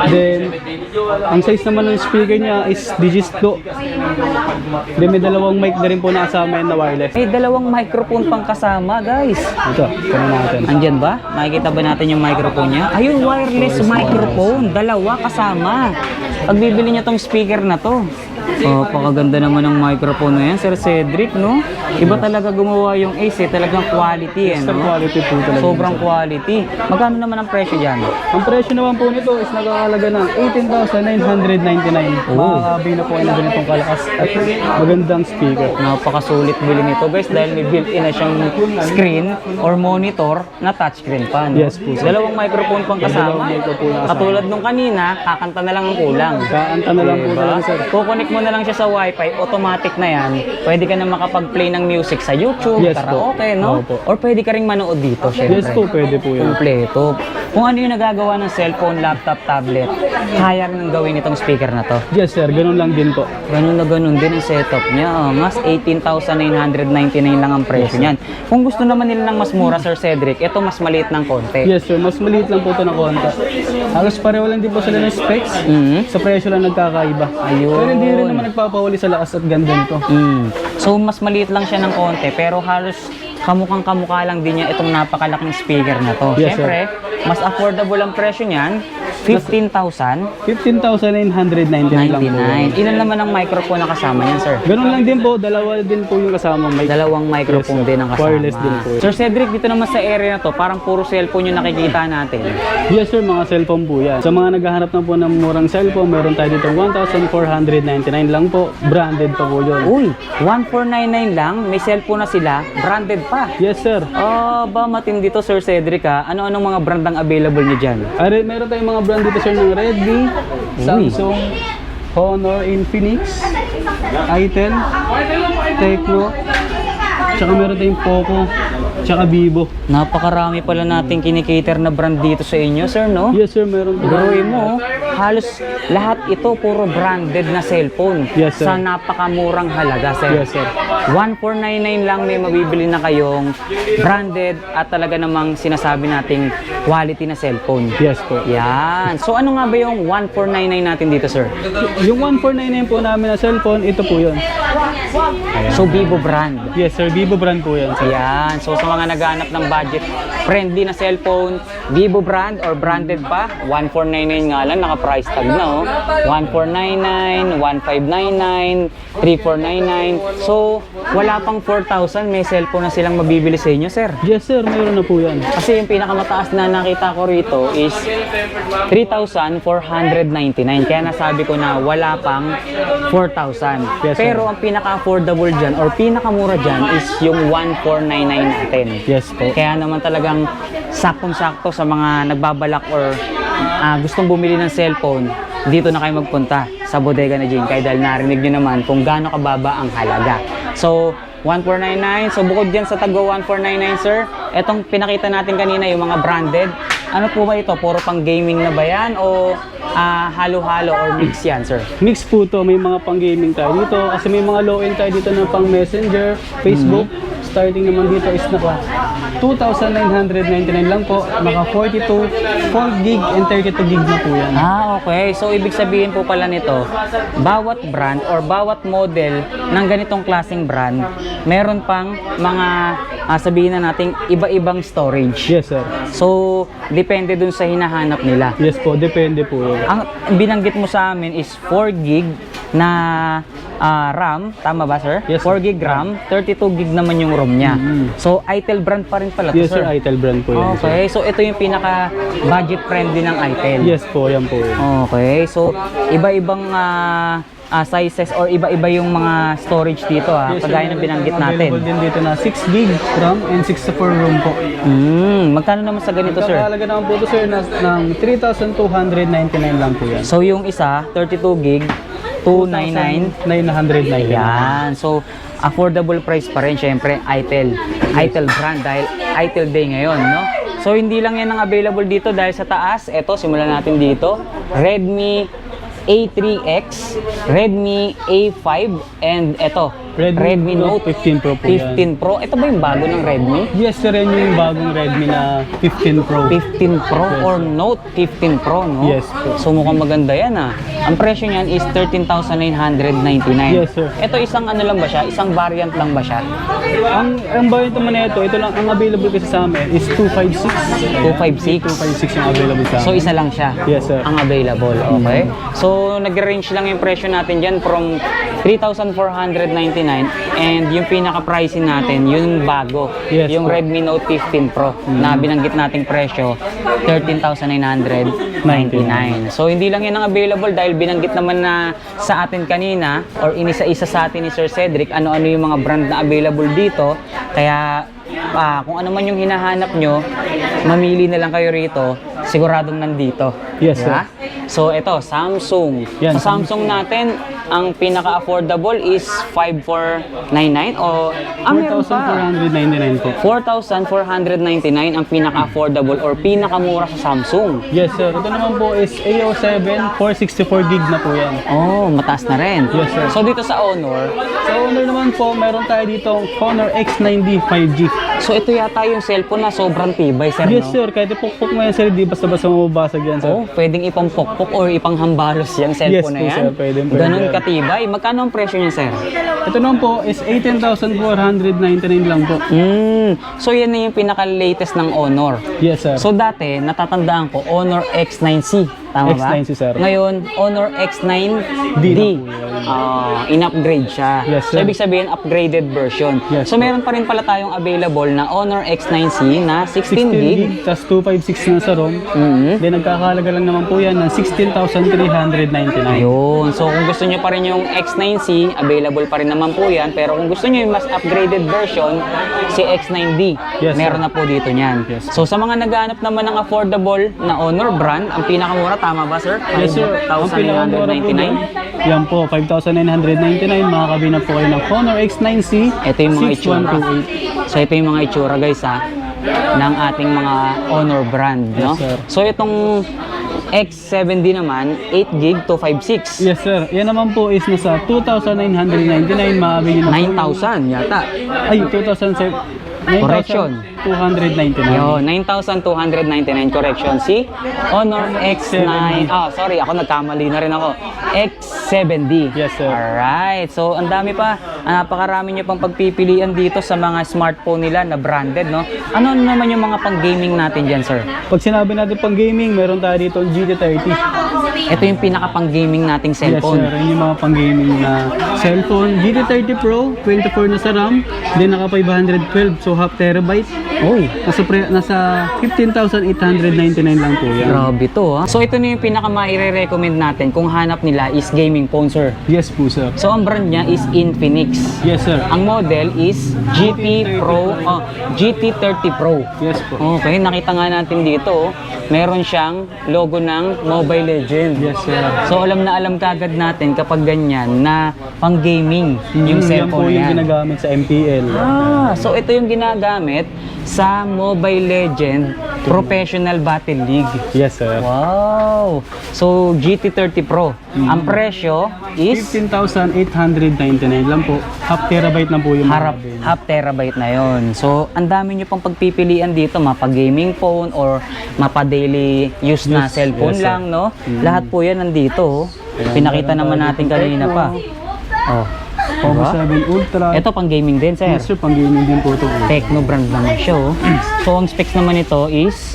Then, ang size naman ng speaker niya is Digisto. Then may dalawang mic na rin po nakasama yan na wireless. May dalawang microphone pang kasama, guys. Ito, kunin natin. Andyan ba? Makikita ba natin yung microphone niya? Ayun, wireless microphone. Dalawa kasama. Pag bibili niyo tong speaker na to. Oh, pakaganda naman ng microphone na yan, Sir Cedric, no? Iba talaga gumawa yung Ace, eh. Talagang quality, eh, Sir, no? quality po talaga. Sobrang quality. Magkano naman ang presyo dyan? Ang presyo naman po nito is nakakalaga ng 18,999. Makakabili na po kayo ng ganitong kalakas at magandang speaker. Napakasulit bili nito, guys, dahil may built-in na siyang screen or monitor na touchscreen pa, no? Yes po, sir. Dalawang microphone pang kasama. Dalawang microphone na kasama. Katulad nung kanina, kakanta na lang ang kulang. Kaanta na lang po Diba? talaga, sir. Kukunik mo na lang siya sa wifi, automatic na yan. Pwede ka na makapag-play ng music sa YouTube, Yes po. karaoke, no? Opo. Or pwede ka ring manood dito, syempre. Yes po, pwede po yan. Kompleto. Kung ano yung nagagawa ng cellphone, laptop, tablet, kaya rin ng gawin itong speaker na to. Yes, sir. Ganun lang din po. Ganun na ganun din ang setup niya. Oh, mas 18,999 lang ang presyo niyan. Kung gusto naman nila ng mas mura, Sir Cedric, ito mas maliit ng konti. Yes, sir. Mas maliit lang po ito na konta. Halos pareho lang din po sila ng specs. Sa presyo lang nagkakaiba. Ayun. Pero hindi rin naman nagpapahuli sa lakas at ganda nito. So, mas maliit lang siya ng konti, pero halos kamukhang kamukha lang din niya itong napakalaking speaker na to. Yes, sir. Siyempre, mas affordable ang presyo niyan, 15,099. 15,999 lang po. Ilan naman ang microphone na kasama niyan, sir? Ganun lang din po. Dalawa din po yung kasama mic. Dalawang microphone Yes, sir. din ang kasama. Wireless din po. Sir Cedric, dito naman sa area na to, parang puro cellphone yung nakikita natin. Yes, sir. Mga cellphone po yan. Sa mga naghahanap na po ng murang cellphone, meron tayo dito 1,499 lang po. Branded pa po yun. Uy, 1,499 lang, may cellphone na sila, branded pa. Yes, sir. Ba matindi to, Sir Cedric, ha? Ano-anong mga brand ang available niyo dyan? Meron tayong mga brand dito, sir, ng Redmi, Samsung, Honor, Infinix, Itel, Tecno, tsaka meron tayong Poco, tsaka Vivo. Napakarami pala nating kinikater na brand dito sa inyo, sir, no? Yes, sir. Meron po. Biruin mo, halos lahat ito puro branded na cellphone. Yes, sir. Sa napakamurang halaga, sir. Yes, sir. 1,499 lang may mabibili na kayong branded at talaga namang sinasabi nating quality na cellphone. Yes po. Yan. So ano nga ba yung 1,499 natin dito, sir? Yung 1,499 po namin na cellphone, ito po yun. So Vivo brand. Yes, sir. Vivo brand po yan, sir. Yan. So sa mga naghahanap ng budget friendly na cellphone, Vivo brand or branded pa, 1,499 nga lang, naka-price tag na, oh. 1,499, 1,599, 3,499. So wala pang 4,000, may cellphone na silang mabibili sa inyo, sir. Yes, sir. Meron na po yan. Kasi yung pinakamataas na nakita ko rito is 3,499. Kaya nasabi ko na wala pang 4,000. Yes, sir. Pero ang pinaka-affordable dyan or pinakamura dyan is yung 1,499 natin. Yes po. Kaya naman talagang saktong-sakto sa mga nagbabalak or gustong bumili ng cellphone, dito na kayo magpunta sa bodega ni Jinkay dahil narinig nyo naman kung gaano kababa ang halaga. So, 1,499. So, bukod dyan sa tagwa 1,499, sir, etong pinakita natin kanina, yung mga branded, ano po ba ito? Puro pang gaming na ba yan? O halo-halo or mix yan, sir? Mix po to. May mga pang gaming tayo dito. Kasi may mga low-end tayo dito na pang Messenger, Facebook. Starting naman dito is naka 2,999 lang po. Naka 42, 4 gig and 32 gig na po yan. Okay. So, ibig sabihin po pala nito, bawat brand or bawat model ng ganitong klaseng brand, meron pang mga, sabihin na natin, iba-ibang storage. Yes, sir. So, depende dun sa hinahanap nila. Yes po. Depende po yun. Ang binanggit mo sa amin is 4 gig na RAM, tama ba, sir? Yes, 4 gig RAM, 32 gig naman yung ROM niya. So, Itel brand pa rin pala to, Yes, sir. Itel brand po yan. Okay, so ito yung pinaka budget friendly ng Itel. Yes po. Yan po yun. Okay, so iba-ibang sizes or iba-iba yung mga storage dito Yes, sir. kagaya ng binanggit natin. Available din dito na 6 gig RAM and 64 room po. Magkano naman sa ganito, sir? Kakahalaga naman po ito, sir, ng 3,299 lang po yan. So yung isa, 32 gig, 299. 999. Yan. So, affordable price pa rin, syempre, Itel. Itel brand dahil Itel Day ngayon, no? So, hindi lang yan ang available dito dahil sa taas. Ito, simulan natin dito. Redmi A3X, Redmi A5, and ito, Redmi Note 15 Pro po yan. 15 Pro. Ito ba yung bago ng Redmi? Yes, sir, yan yung bagong Redmi na 15 Pro. 15 Pro or Note 15 Pro, no? Yes po. So mukhang maganda yan Ang presyo niyan is 13,999. Yes, sir. Ito isang ano lang ba siya? Isang variant lang ba siya? Ang variant naman na ito lang, ang available kasi sa amin is 256. 256. 256 yung available sa amin. So isa lang siya? Yes, sir. Ang available, okay? So nag-range lang yung presyo natin dyan from 3,499 and yung pinaka-pricing natin, yung bago, Yes, yung po. Redmi Note 15 Pro na binanggit nating presyo, 13,999. So hindi lang yan ang available dahil binanggit naman na sa atin kanina or inisa-isa sa atin ni Sir Cedric ano-ano yung mga brand na available dito. Kaya kung ano man yung hinahanap nyo, mamili na lang kayo rito, siguradong nandito. Yes, Diba? So ito, Samsung. Yan. Sa Samsung natin, ang pinaka-affordable is 5,499 o meron pa. 4,499 po. 4,499 ang pinaka-affordable or pinakamura sa Samsung. Yes, sir. Ito naman po is A07 464 gig na po yan. Oh, mataas na rin. Yes, sir. So dito sa Honor, Sa owner naman po, meron tayo dito Honor X90 5G. so ito yata yung cellphone na sobrang tibay, sir, Yes, no? sir. Kahit ipukpuk mo yan, sir, di basta-basta mababasag yan, sir. Oh, pwedeng ipampokpok or ipanghambalos yung cellphone na Yes po, yan. sir. Pwede. Ganun katibay. Magkano ang presyo niya, sir? Ito naman po is 18,499 lang po. So yan na yung pinaka-latest ng Honor. Yes, sir. So dati, natatandaan ko, Honor X9C. Tama ba? X9C, sir. Ngayon, Honor X9D. D na po yan. In-upgrade siya. Yes, So sir. ibig sabihin, upgraded version. Yes, so sir. meron pa rin pala tayong available na Honor X9C na 16 gig. tas 256 na sa ROM. Then nagkakahalaga lang naman po yan ng 16,399. Ayun. So kung gusto nyo pa rin yung X9C, available pa rin naman po yan. Pero kung gusto nyo yung mas upgraded version, si X9D, Yes, meron na po dito niyan. Yes. So sa mga naghahanap naman ng affordable na Honor brand, ang pinakamura, tama ba, sir? Yes, sir. Ang pinakamura po dyan, 5,999. yan po, 5,999. Makakabi na po kayo ng Honor X9C. Ito yung mga itsura. 6128. So ito yung mga itsura, guys, ng ating mga Honor brand, no? Yes, sir. So itong X7D naman, 8 gig to 56. Yes, sir. Yan naman po is nasa 2,999. Makakabi nyo na po. 9,000 yata. Ay, 2,007. Correction. 9,299. Yo, 9,299 correction. Si Honor X9. Sorry, ako nagkamali na rin ako. X7D. Yes, sir. Alright. So, ang dami pa. Napakarami nyo pang pagpipilian dito sa mga smartphone nila na branded, no? Ano naman yung mga pang-gaming natin dyan, sir? Pag sinabi natin pang gaming, meron tayo dito ang GT30. Ito yung pinaka-pang-gaming nating Yes, sir. cellphone. Yan yung mga pang gaming na cellphone. GT30 Pro, 24 na sa RAM. Then naka 512, so half terabyte. Uy, Nasa 15,899 lang po yan. grabe to, ha? So, ito na yung pinaka-maire-recommend natin kung hanap nila is gaming phone, sir. Yes po, sir. So, ang brand niya is Infinix. Yes, sir. Ang model is GT30 Pro. Yes po. Okay, nakita nga natin dito, meron siyang logo ng Mobile Legends. Yes, sir. So alam na alam kagad natin kapag ganyan na pang gaming yung Yan po cellphone yung yan. ginagamit sa MPL. So ito yung ginagamit sa Mobile Legend Professional Battle League. Yes, sir. Wow! So GT30 Pro. Ang presyo is 15,899 lang po. Half terabyte na po yung half terabyte na yon. So, ang dami nyo pang pagpipilian dito, mapa-gaming phone or mapa-daily use na Yes, cellphone yes, sir. lang, no? Lahat po yan nandito. Pinakita naman natin kanina pa. Oh. Poco Diba? 7 Ultra. Ito pang gaming din, sir. Yes, sir. Pang gaming din po ito. Tecno brand naman siya, oh. So, ang specs naman ito is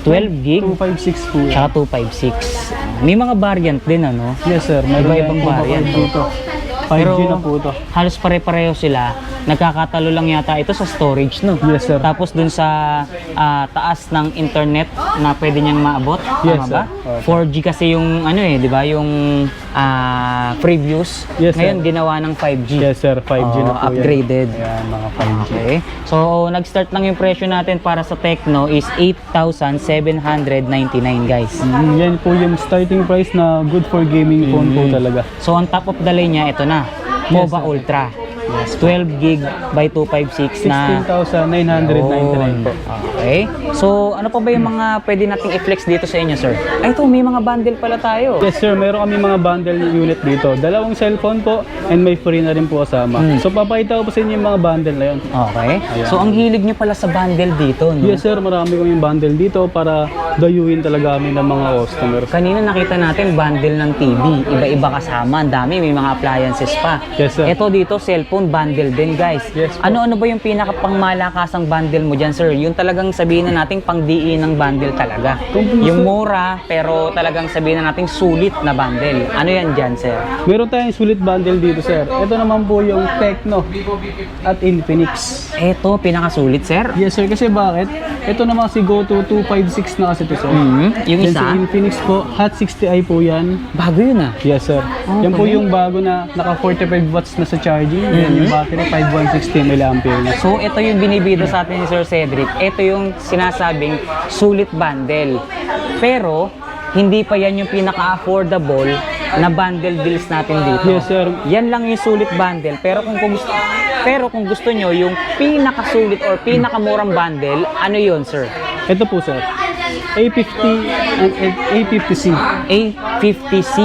12 gig 256 po yan. tsaka 256. May mga variant din, ano? Yes, sir. Meron Iba-ibang tayong variant. dito. 5G na po to. Halos pare-pareho sila. Nagkakatalo lang yata ito sa storage, no? Yes, sir. Tapos dun sa taas ng internet na pwede niyang maabot. Yes, Tama ba? sir. Opo. 4G kasi yung ano eh, di ba? Yung previews. Yes, sir. Ngayon ginawa ng 5G. Yes sir, 5G na po upgraded. yan. Ayan, mga 5G. Okay. So, nag-start lang yung presyo natin para sa Tecno is 8,799 guys. Yan po yung starting price na good for gaming phone po talaga. So, on top of the line niya, ito na. MOBA sir. Ultra. 12 gig by 256 na 16,999 po. Okay. So, ano pa ba yung mga pwede nating i-flex dito sa inyo, sir? Ay, ito, may mga bundle pala tayo. Yes sir, meron kami mga bundle unit dito. Dalawang cellphone po and may free na rin po kasama. So papakita ko po sa inyo yung mga bundle na yun. Okay. Ayan. So, ang hilig nyo pala sa bundle dito, no? Yes sir, marami kaming bundle dito para dayuhin talaga kami ng mga customer. Kanina nakita natin bundle ng TV. Iba-iba kasama. Ang dami. May mga appliances pa. Yes, sir. Ito dito, cellphone bundle din, guys. Yes, po. Ano-ano ba yung pinaka-pangmalakasang bundle mo dyan, sir? Yung talagang sabihin na natin pang-diin ng bundle talaga. Yung mura, pero talagang sabihin na natin sulit na bundle. Ano yan dyan, sir? Meron tayong sulit bundle dito sir. Ito naman po yung Tecno at Infinix. Ito, pinakasulit, sir. Yes sir, kasi bakit? Ito naman si GoTo 256 na kasi ito sir. Yung Then isa, si Infinix po, Hot 60i po yan. bago yun ah. Yes sir. Yan po yung bago na naka 45 watts na sa charging. Yan yung battery 5160 mAh na. So, ito yung binibida sa atin ni Sir Cedric. Ito yung sinasabing sulit bundle. Pero, hindi pa yan yung pinaka-affordable na bundle deals natin dito. Yes sir. Yan lang yung sulit bundle. Pero kung gusto nyo yung pinakasulit or pinakamurang bundle, ano yun, sir? Ito po sir. A50 and A50C. A50C.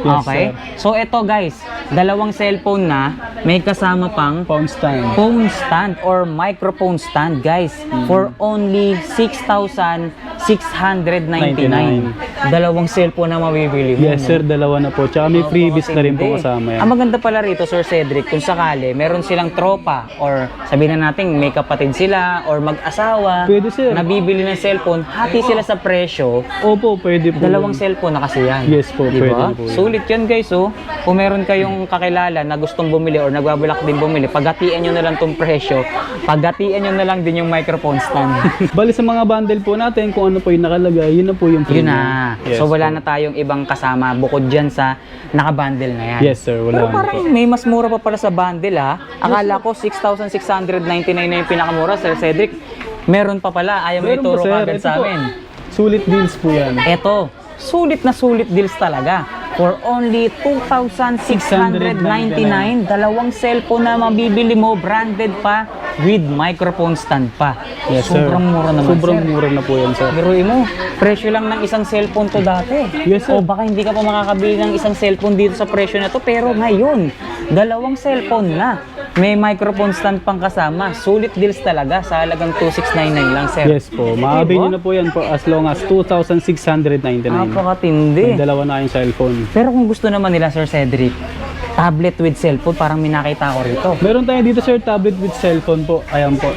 Yes, Okay? So, ito guys, dalawang cellphone na may kasama pang Pound stand. phone stand or microphone stand, guys, for only 6,699. Dalawang cellphone na mabibili mo. Yes sir, dalawa na po. Tsaka may freebies na rin po kasama yan. Ang maganda pala rito, Sir Cedric, kung sakali, meron silang tropa or sabihin na natin may kapatid sila or mag-asawa Pwede, sir. na bibili ng cellphone, hati sila sa presyo. Opo, pwede po. Dalawang yun. cellphone na kasi yan. Yes po, Diba? pwede na po yun. Sulit yan guys, oh. Kung meron kayong kakilala na gustong bumili or nagbabalak din bumili, paghatian nyo na lang tong presyo, paghatian nyo na lang din yung microphone stand. Bali sa mga bundle po natin, kung ano po yung nakalagay, yun na po yung Yun premium. na. Yes So wala po. na tayong ibang kasama bukod dyan sa nakabundle na yan. Yes sir, wala Pero na parang po. may mas mura pa pala sa bundle ha. Akala ko 6,699 na yung pinakamura, Sir Cedric. Meron pa pala, ayaw mo Meron po, ituro sir. agad Ito sa po. amin. Sulit deals po yan. Eto, sulit na sulit deals talaga. For only 2,699, dalawang cellphone na mabibili mo, branded pa, with microphone stand pa. Yes sir. Sobrang mura naman, Sobrang sir. mura na po yan sir. Biruin mo, presyo lang ng isang cellphone to dati. Yes, sir. O baka hindi ka pa makakabili ng isang cellphone dito sa presyo na to, pero ngayon, dalawang cellphone na. May microphone stand pang kasama. Sulit deals talaga sa halagang 2,699 lang, sir. Yes po, maaabay Diba? nyo na po yan po as long as 2,699. Napakatindi. Dalawa na kayong cellphone. Pero kung gusto naman nila, Sir Cedric, tablet with cellphone, parang may nakita ko rito. Meron tayo dito sir, tablet with cellphone po. Ayan po.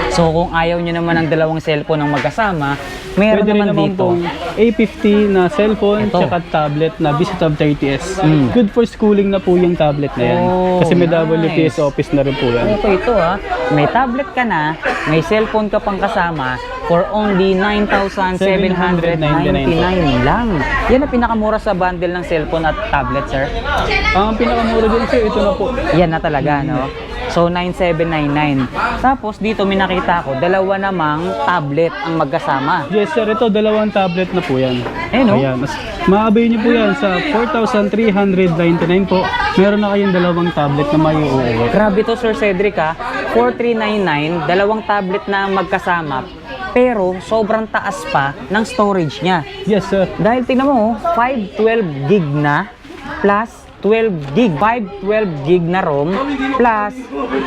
So kung ayaw nyo naman ng dalawang cellphone ng magkasama, meron Pwede rin naman naman dito. pong A50 na cellphone, Ito. tsaka tablet na Visitab 30S. Mm. Good for schooling na po yung tablet na yan. Oh, Kasi may nice. WPS office na rin po yan. Okay ito ha. May tablet ka na, may cellphone ka pang kasama for only 9,799 lang. Yan ang pinakamura sa bundle ng cellphone at tablet, sir. Ang pinakamura din sir, ito na po. Yan na talaga, no? So, 9,799. Tapos, dito may nakita ko, dalawa namang tablet ang magkasama. Yes sir, ito dalawang tablet na po yan. no? Ayan, mas maabay nyo po yan sa 4,399 po. Meron na kayong dalawang tablet na may uuwi. Grabe to, Sir Cedric, ha? 4,399, dalawang tablet na magkasama. Pero, sobrang taas pa ng storage niya. Yes sir. Dahil tingnan mo, 512 gig na plus 12 gig. 512 gig na ROM plus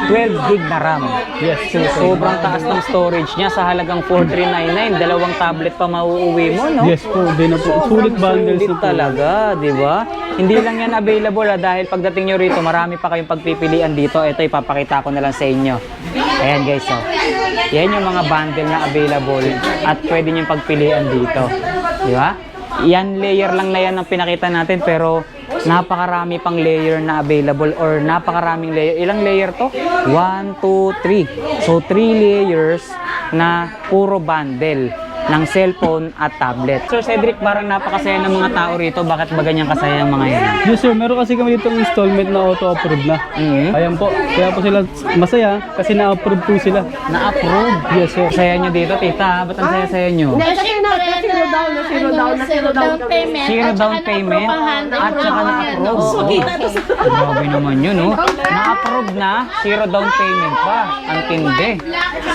12 gig na RAM. Yes So, sobrang taas ng storage niya sa halagang 4,399. Dalawang tablet pa mauuwi mo, no? Yes po, din na po. Sulit bundles Sulit na po. talaga, di ba? Hindi lang yan available dahil pagdating nyo rito, marami pa kayong pagpipilian dito. Ito, ipapakita ko na lang sa inyo. Ayan guys, so. Yan yung mga bundle na available at pwede nyo pagpilian dito. Di ba? Yan, layer lang na yan ang pinakita natin pero napakarami pang layer na available or napakaraming layer. Ilang layer to? 1, 2, 3. So 3 layers na puro bundle ng cellphone at tablet. Sir Cedric, parang napakasaya ng mga tao rito. Bakit ba ganyan kasaya ang mga yan? Yes sir, meron kasi kami dito installment na auto-approve na. Ayan po, kaya po sila masaya kasi na-approve po sila. Na-approve? Yes sir. Saya nyo dito, tita. Ba't ang saya-saya nyo? Zero down payment. Zero down payment at saka na-approve. Sige. Grabe naman yun, no? Na-approve na, zero down payment pa. Ang tindi.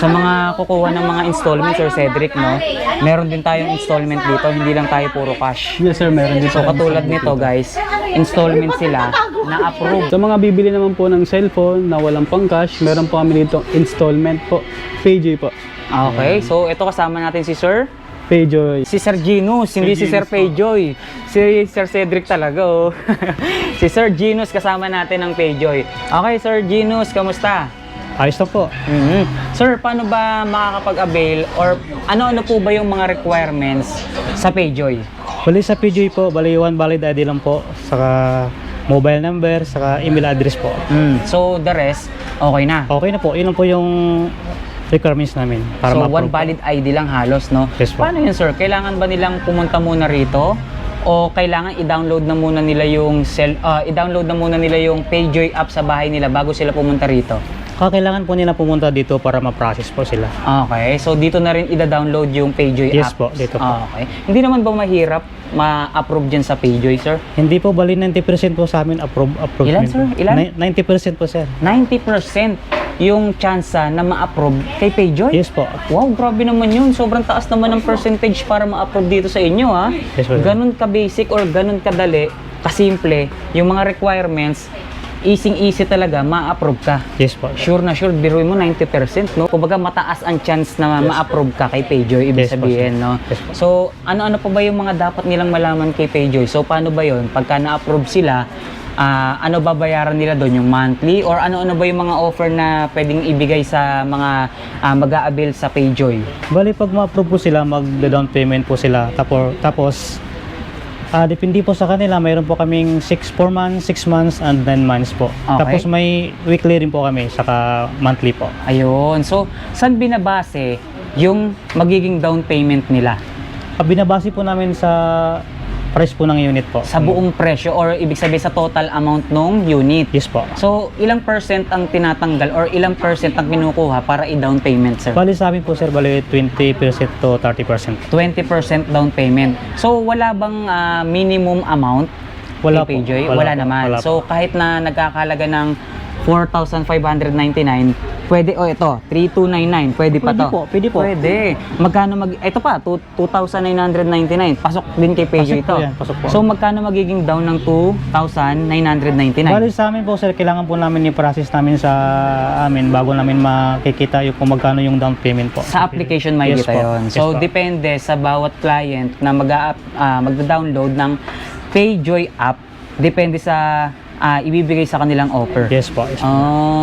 Sa mga kukuha ng mga installment, Sir Cedric, no? Meron din tayong installment dito, hindi lang tayo puro cash. Yes sir, meron dito. So katulad nito, guys, installment sila na-approve. Sa mga bibili naman po ng cellphone na walang pang cash, meron po kami dito installment po. PayJoy po. Okay, so ito kasama natin si Sir. PayJoy. Si Sir Genus, hindi si Sir Payjoy. Si Sir Cedric talaga, oh. Si Sir Genus kasama natin ng Payjoy. Okay, Sir Genus, kamusta? Ayos na po. Sir, paano ba makakapag-avail or ano-ano po ba yung mga requirements sa Payjoy? Bali sa PJ po, bali one valid ID lang po, saka mobile number, saka email address po. So, the rest, okay na. Okay na po, yun lang po yung requirements namin para So, ma-approve one valid ID lang halos, no? Yes po. Paano yun, sir? Kailangan ba nilang pumunta muna rito? O kailangan i-download na muna nila yung i-download na muna nila yung Payjoy app sa bahay nila bago sila pumunta rito? Kailangan po nila pumunta dito para ma-process po sila. Okay, so dito na rin i-download yung Payjoy Yes app? po, dito po. Okay. Hindi naman ba mahirap ma-approve dyan sa Payjoy, sir? Hindi po, bali 90% po sa amin approve. Ilan, sir? Ilan? 90% po, sir. 90% yung chance na ma-approve kay Payjoy? Yes po. Wow, grabe naman yun. Sobrang taas naman ng percentage para ma-approve dito sa inyo, ha? Yes, sir. Ganun ka-basic or ganun kadali, kasimple, yung mga requirements, easy talaga, ma-approve ka. Yes po. Sure na sure, biruin mo 90%, no? Kumbaga mataas ang chance na ma-approve ka kay Payjoy, ibig Yes, po, sabihin, sir. no? Yes, po. So, ano-ano pa ba yung mga dapat nilang malaman kay Payjoy? So, paano ba yun? Pagka na-approve sila, ano ba bayaran nila doon? Yung monthly? Or ano-ano ba yung mga offer na pwedeng ibigay sa mga mag-a-avail sa Payjoy? Bali, pag ma-approve po sila, mag-down payment po sila. Tapos depende po sa kanila, mayroon po kaming 4 months, 6 months, and 9 months po. Okay. Tapos may weekly rin po kami, saka monthly po. Ayun. So, saan binabase yung magiging down payment nila? Binabase po namin sa price po ng unit po. Sa buong presyo or ibig sabihin sa total amount ng unit? Yes po. So, ilang percent ang tinatanggal or ilang percent ang kinukuha para i-down payment, sir? Bali sa amin po, sir, bali 20% to 30%. 20% down payment. So, wala bang minimum amount Wala kay po. Payjoy? Wala Wala po. naman. Wala So, kahit na nagkakalaga ng 4,599, pwede, ito, 3,299, pwede pa to? Pwede po. Pwede. Magkano ito pa, 2,999. Pasok din kay Payjoy Pasok po ito. yan, pasok po. So, magkano magiging down ng 2,999? Bali sa amin po, sir, kailangan po namin i-process namin sa amin bago namin makikita yung kung magkano yung down payment po. Sa application may Yes kita po. yun. Yes So, po. depende sa bawat client na magda-download ng Payjoy app, depende sa ibibigay sa kanilang offer. Yes po. Yes po.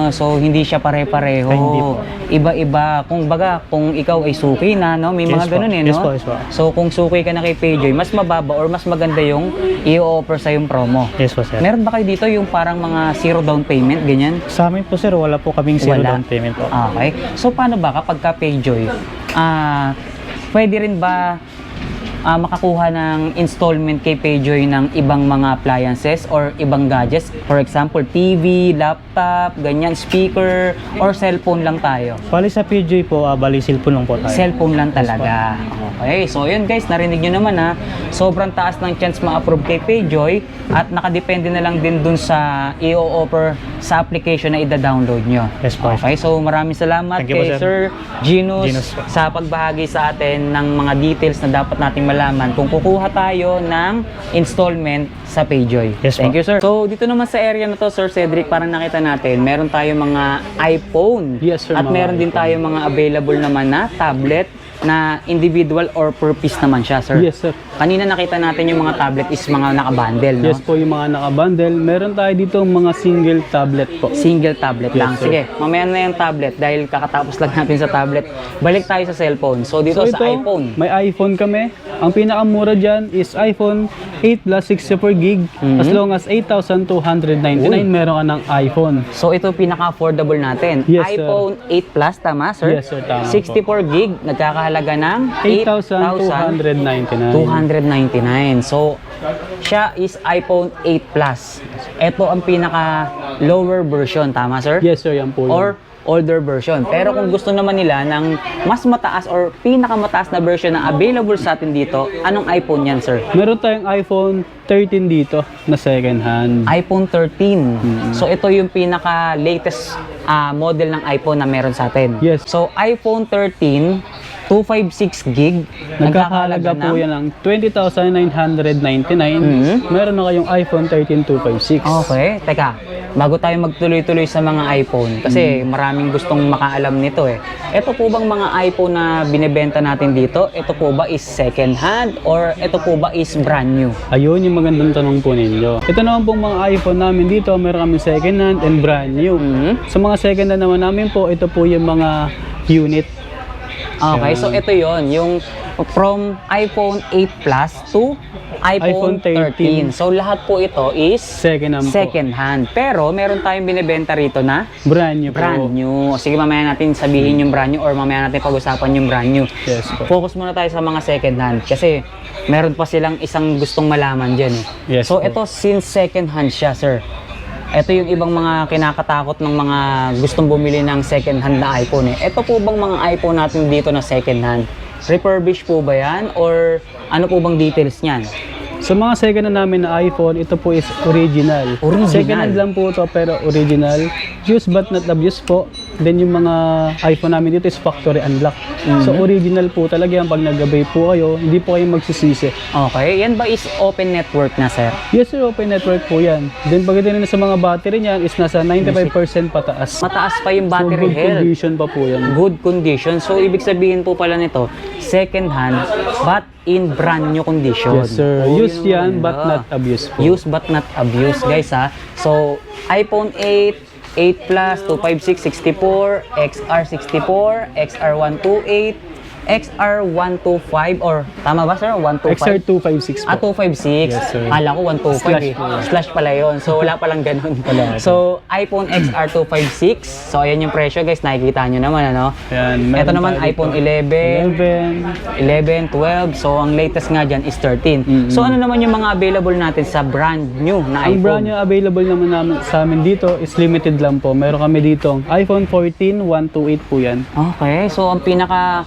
So hindi siya pare-pareho. Ay, hindi po. Iba-iba. Kung ikaw ay suki na, no? May mga Yes po. ganun Yes no? po, yes po. So kung suki ka na kay Payjoy, mas mababa or mas maganda yung i-offer sa yung promo. Yes po, sir. Meron ba kayo dito yung parang mga zero down payment, ganyan? Sa amin po, sir, wala po kaming zero Wala. down payment po. Okay. So paano ba kapag ka Payjoy, pwede rin ba makakuha ng installment kay Payjoy ng ibang mga appliances or ibang gadgets? For example, TV, laptop, ganyan, speaker, or cellphone lang tayo? Bali sa PJ po, bali cellphone lang po tayo. Cellphone lang talaga. Okay, so yun guys, narinig nyo naman ha. Sobrang taas ng chance ma-approve kay Payjoy at nakadepende na lang din dun sa i-offer sa application na ida-download nyo. Yes po. Okay, so maraming salamat Thank you kay po, Sir Genus Genus po. sa pagbahagi sa atin ng mga details na dapat nating malaman kung kukuha tayo ng installment sa Payjoy. Yes Thank po. you, sir. So dito naman sa area na to, Sir Cedric, parang nakita natin, meron tayo mga iPhone. Yes, sir, At mga meron din iPhone. tayo mga available naman na tablet na individual or per piece naman siya, sir. Yes, sir. Kanina nakita natin yung mga tablet is mga naka-bundle, no? Yes po, yung mga naka-bundle. Meron tayo dito mga single tablet po. Single tablet Yes, lang. sir. Sige, mamaya na yung tablet dahil kakatapos lang natin sa tablet. Balik tayo sa cellphone. So dito So sa ito, iPhone. may iPhone kami. Ang pinakamura dyan is iPhone 8 plus 64 gig. As long as 8,299, Uy. meron ka ng iPhone. So ito pinaka-affordable natin. Yes, sir. iPhone 8 Plus, tama, sir? Yes, sir, tama 64 gig, nagkakahalaga ng 8,299. 299. So, siya is iPhone 8 Plus. Ito ang pinaka lower version, tama, sir? Yes, sir, yan po. Or older version. Pero kung gusto naman nila ng mas mataas or pinakamataas na version na available sa atin dito, anong iPhone yan, sir? Meron tayong iPhone 13 dito na second hand. iPhone 13. So ito yung pinaka latest model ng iPhone na meron sa atin. Yes. So iPhone 13 256 gig, Nagkakahalaga po yan ng 20,999. Meron na kayong iPhone 13 256. Okay, teka. Bago tayo magtuloy-tuloy sa mga iPhone, kasi maraming gustong makaalam nito eh. Ito po bang mga iPhone na binebenta natin dito, ito po ba is second hand or ito po ba is brand new? Ayun yung magandang tanong po ninyo. Ito naman pong mga iPhone namin dito, meron kami second hand and brand new. Sa mga second hand naman namin po, ito po yung mga unit. Okay, so ito yon yung from iPhone 8 Plus to iPhone 13. So lahat po ito is Second hand po. second hand. Pero meron tayong binebenta rito na Brand new po. brand new. Sige, mamaya natin sabihin yung brand new or mamaya natin pag-usapan yung brand new. Yes po. Focus muna tayo sa mga second hand kasi meron pa silang isang gustong malaman dyan eh. Yes So po. ito since second hand siya, sir. Ito yung ibang mga kinakatakot ng mga gustong bumili ng second hand na iPhone eh. Ito po bang mga iPhone natin dito na second hand? Refurbished po ba yan? Or ano po bang details niyan? Sa mga second hand namin na iPhone, ito po is original. Original. Second hand lang po ito pero original. Used but not abused po. Then yung mga iPhone namin dito is factory unlock. So original po talaga yan. Pag nag-abay po kayo, hindi po kayo magsisisi. Okay, yan ba is open network na, sir? Yes sir, open network po yan. Then pagdating na sa mga battery niyan is nasa 95% pataas. Mataas pa yung So battery good health. condition pa po yan. Good condition. So ibig sabihin po pala nito, second hand but in brand new condition. Yes sir, Oh, used yun yan but maganda. not abused po. Used but not abused, guys ha. So iPhone 8, 8 Plus, 256, 64, XR64, XR128, XR125 or tama ba, sir? 125? XR256 po. 256. Yes, sir. Kala ko 125 Slash eh. po yun. Slash pala yun. So wala palang ganun. Wala. So iPhone XR256. So ayan yung presyo, guys. Nakikita nyo naman, ano? Yan, Ito meron naman tayo dito. iPhone 11, 12. So ang latest nga dyan is 13. So ano naman yung mga available natin sa brand new na Ang brand iPhone? new available naman namin, sa amin dito is limited lang po. Meron kami dito iPhone 14 128 po yan. Okay, so ang pinaka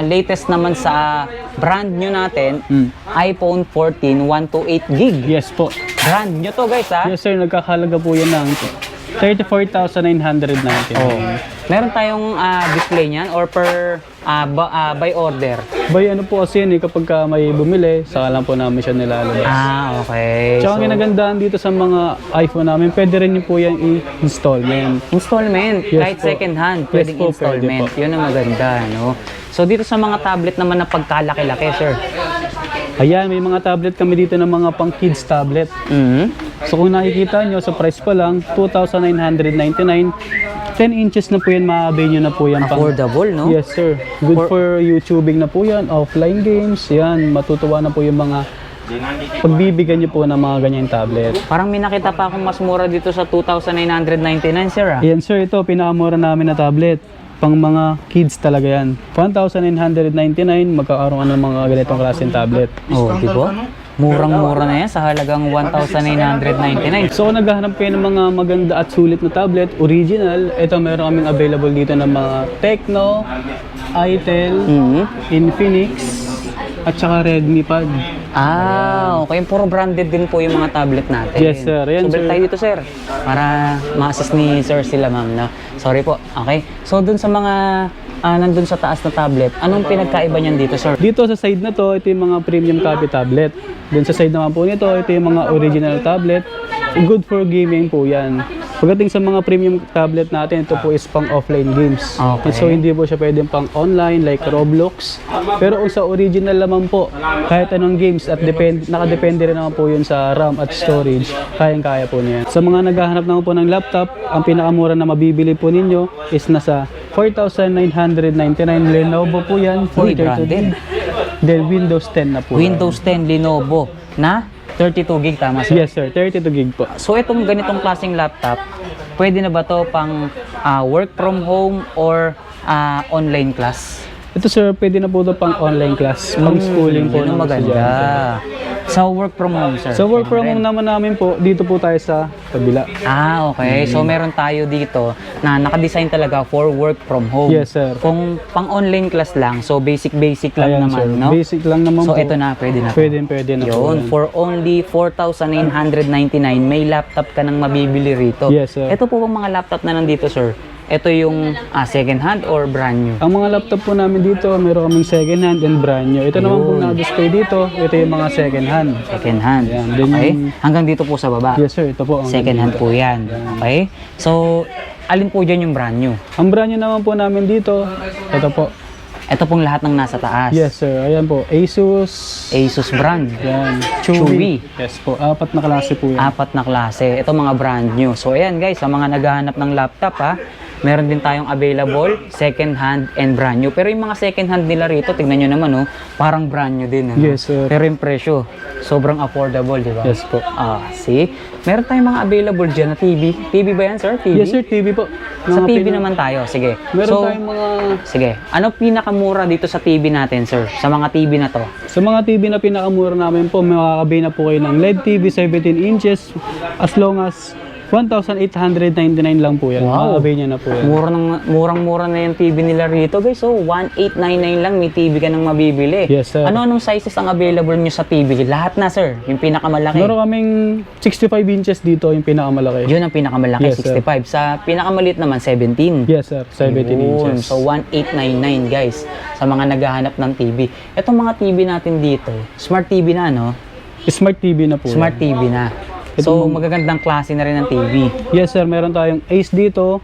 latest naman sa brand new natin, iPhone 14 128 gig. Yes po. Brand new to, guys, ha? Yes sir, nagkakahalaga po yan ng 34,999. Meron tayong display niyan or per by order. By ano po kasi yun, kapag ka may bumili, saka lang po namin siya nilalabas. Okay. Tsaka ang ginagandaan dito sa mga iPhone namin, pwede rin nyo po yung i-installment. Installment, Yes kahit po. second hand, Yes pwedeng po, installment. pwede po. Yun ang maganda, no? So dito sa mga tablet naman na pagkalaki-laki, sir. Ayan, may mga tablet kami dito ng mga pang kids tablet. So kung nakikita nyo, sa price pa lang, 2,999. 10 inches na po yan, maaabay nyo na po yan. Affordable, no? Yes sir. Good for YouTubing na po yan, offline games, yan. Matutuwa na po yung mga pagbibigyan nyo po ng mga ganyang tablet. Parang may nakita pa akong mas mura dito sa 2,999, sir, ah. Yan sir, ito, pinakamura namin na tablet. Pang mga kids talaga yan. 1,999, magkakaroon ka ng mga ganitong klaseng tablet. Oh, di ba? Murang-mura na yan sa halagang 1,999. So kung naghahanap kayo ng mga maganda at sulit na tablet, original, ito meron kaming available dito ng mga Tecno, Itel, Infinix, at saka Redmi Pad. Okay. Puro branded din po yung mga tablet natin. Yes, sir. Yan, so, balik sir. tayo dito, sir. Para ma-assist ni sir sila, ma'am, no? Sorry po. Okay. So, dun sa mga nandun sa taas na tablet, anong pinagkaiba niyan dito, sir? Dito sa side na to, ito yung mga premium copy tablet. Dun sa side naman po nito, ito yung mga original tablet. Good for gaming po yan. Pagdating sa mga premium tablet natin, ito po is pang offline games. Okay. So hindi po siya pwedeng pang online like Roblox. Pero kung sa original naman po, kahit anong games at nakadepende rin naman po yun sa RAM at storage, kayang-kaya po niya. Sa mga naghahanap naman po ng laptop, ang pinakamura na mabibili po ninyo is nasa 4,999. Lenovo po yan, Uy, 432 branded. gig. Then Windows 10 na po. Windows 10 Lenovo na 32 gig, tama sir? Yes sir, 32 gig po. So itong ganitong klaseng laptop, pwede na ba to pang work from home or online class? Ito sir, pwede na po ito pang online class, pang schooling po Yun ang ng maganda. estudyante. Sa work from home, sir? So work from home naman namin po, dito po tayo sa kabila. Okay. So meron tayo dito na nakadesign talaga for work from home. Yes, sir. Kung pang online class lang, so basic lang Ayan, naman, sir. no? Basic lang naman So po. ito na, pwede na. Pwede na po. Yun, yan. for only 4,999, may laptop ka nang mabibili rito. Yes, sir. Ito po bang mga laptop na nandito, sir? Ito yung second hand or brand new? Ang mga laptop po namin dito, meron kaming second hand and brand new. Ito naman po Yun. na-display dito, ito yung mga second hand. Second hand. Ayan, then Okay. yung- Hanggang dito po sa baba. Yes sir, ito po. Second hand po yan. Okay. So, alin po dyan yung brand new? Ang brand new naman po namin dito, ito po. Ito pong lahat ng nasa taas. Yes sir, ayan po. Asus. Asus brand. Yan. Chewy. Yes po, 4 na klase po yan. 4 na klase. Ito mga brand new. So ayan guys, sa mga naghahanap ng laptop meron din tayong available, second hand and brand new. Pero yung mga second hand nila rito, tignan nyo naman parang brand new din. Ano? Yes, sir. Pero yung presyo, sobrang affordable, di ba? Yes po. See? Meron tayong mga available dyan na TV. TV ba yan, sir? TV? Yes sir, TV po. Sa Mga TV pin- naman tayo. Sige. Meron So, tayong mga... sige. Ano pinakamura dito sa TV natin, sir? Sa mga TV na to? Sa mga TV na pinakamura namin po, makakabay na po kayo ng LED TV 17 inches as long as 1,899 lang po yan. Wow. Makakabay niya na po yan. Murang-mura na yung TV nila rito, guys. So, 1,899 lang may TV ka nang mabibili. Yes, sir. Ano-anong sizes ang available nyo sa TV? Lahat na, sir. Yung pinakamalaki. Meron kaming 65 inches dito, yung pinakamalaki. Yun ang pinakamalaki, Yes, sir. 65. Sa pinakamaliit naman, 17. Yes sir, 17 Yun. inches. So, 1,899, guys. Sa mga naghahanap ng TV. Itong mga TV natin dito, smart TV na, no? Smart TV na po. Smart yan. TV na. So, magagandang klase na rin ng TV. Yes sir, meron tayong Ace dito,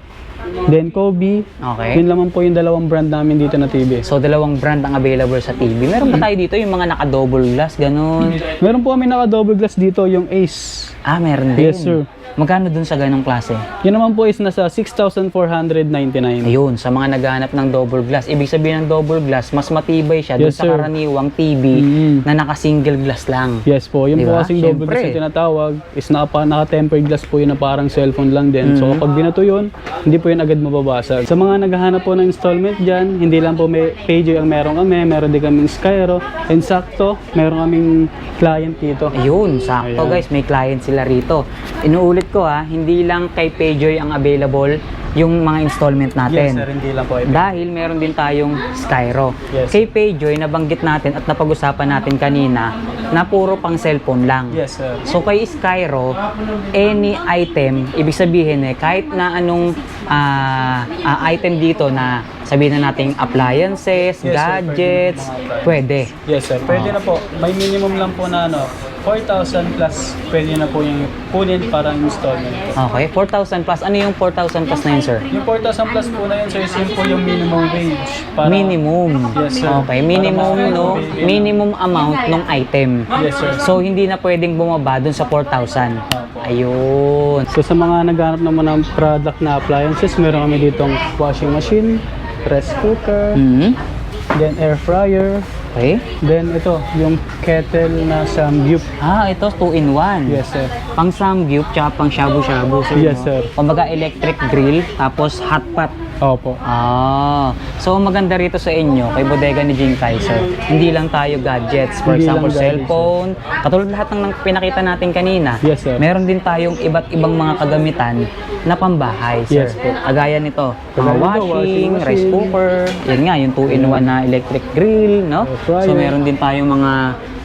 then Kobe. Okay. Yun naman po yung dalawang brand namin dito na TV. So, dalawang brand ang available sa TV. Meron pa tayo dito yung mga naka-double glass, ganun. Meron po kami naka-double glass dito, yung Ace. Meron din. Yes, sir. Magkano dun sa ganong klase? Yun naman po is nasa 6,499. Ayun, sa mga naghahanap ng double glass. Ibig sabihin ng double glass, mas matibay siya dun Yes, sa sir. karaniwang TV na naka-single glass lang. Yes po, yung Diba? po kasing double glass Siyempre. yung tinatawag is naka-tempered glass po yun na parang cellphone lang din. So kapag binato yun, hindi po yun agad mababasag. Sa mga naghahanap po ng installment dyan, hindi lang po may Pager ang meron kami, meron din kaming Skyro, and sakto, meron kaming client dito. Ayun, sakto Ayan. guys, may client sila rito. Inuulit ko hindi lang kay Payjoy ang available yung mga installment natin. Yes sir, hindi lang po. Dahil meron din tayong Skyro. Yes. Kay Payjoy, nabanggit natin at napag-usapan natin kanina na puro pang cellphone lang. Yes sir. So kay Skyro, any item, ibig sabihin kahit na anong item dito na sabihin na nating appliances, Yes, sir, gadgets, pwede. Yes sir, pwede na po. May minimum lang po na 4,000 plus pwede na po yung kunin para installment po. Okay, 4,000 plus. Ano yung 4,000 plus na yun, sir? Yung 4,000 plus po na yun sir, yun po yung minimum wage. Para, Minimum. Yes, sir. Okay, minimum Para no, mas- minimum amount ng item. Yes sir. So hindi na pwedeng bumaba dun sa 4,000. Ayun. So sa mga naghanap naman ng product na appliances, meron kami ditong washing machine, press cooker, then air fryer, Okay. then ito, yung kettle na samgyup. Ito 2-in-1. Yes sir. Pang samgyup tsaka pang shabu-shabu. So, Yes, sir. Kumbaga electric grill tapos hot pot. Opo. So maganda rito sa inyo kay bodega ni Jing Kaiser. Hindi lang tayo gadgets, for Hindi example lang gadgets, cellphone, katulad lahat ng pinakita natin kanina. Yes, sir. Meron din tayong iba't ibang mga kagamitan na pambahay, sir. Yes, po. Agaya nito, mga Kagaya nito, washing, washing rice machine. cooker, yan nga yung 2-in-1 na electric grill, no? Air fryer. So meron din tayong mga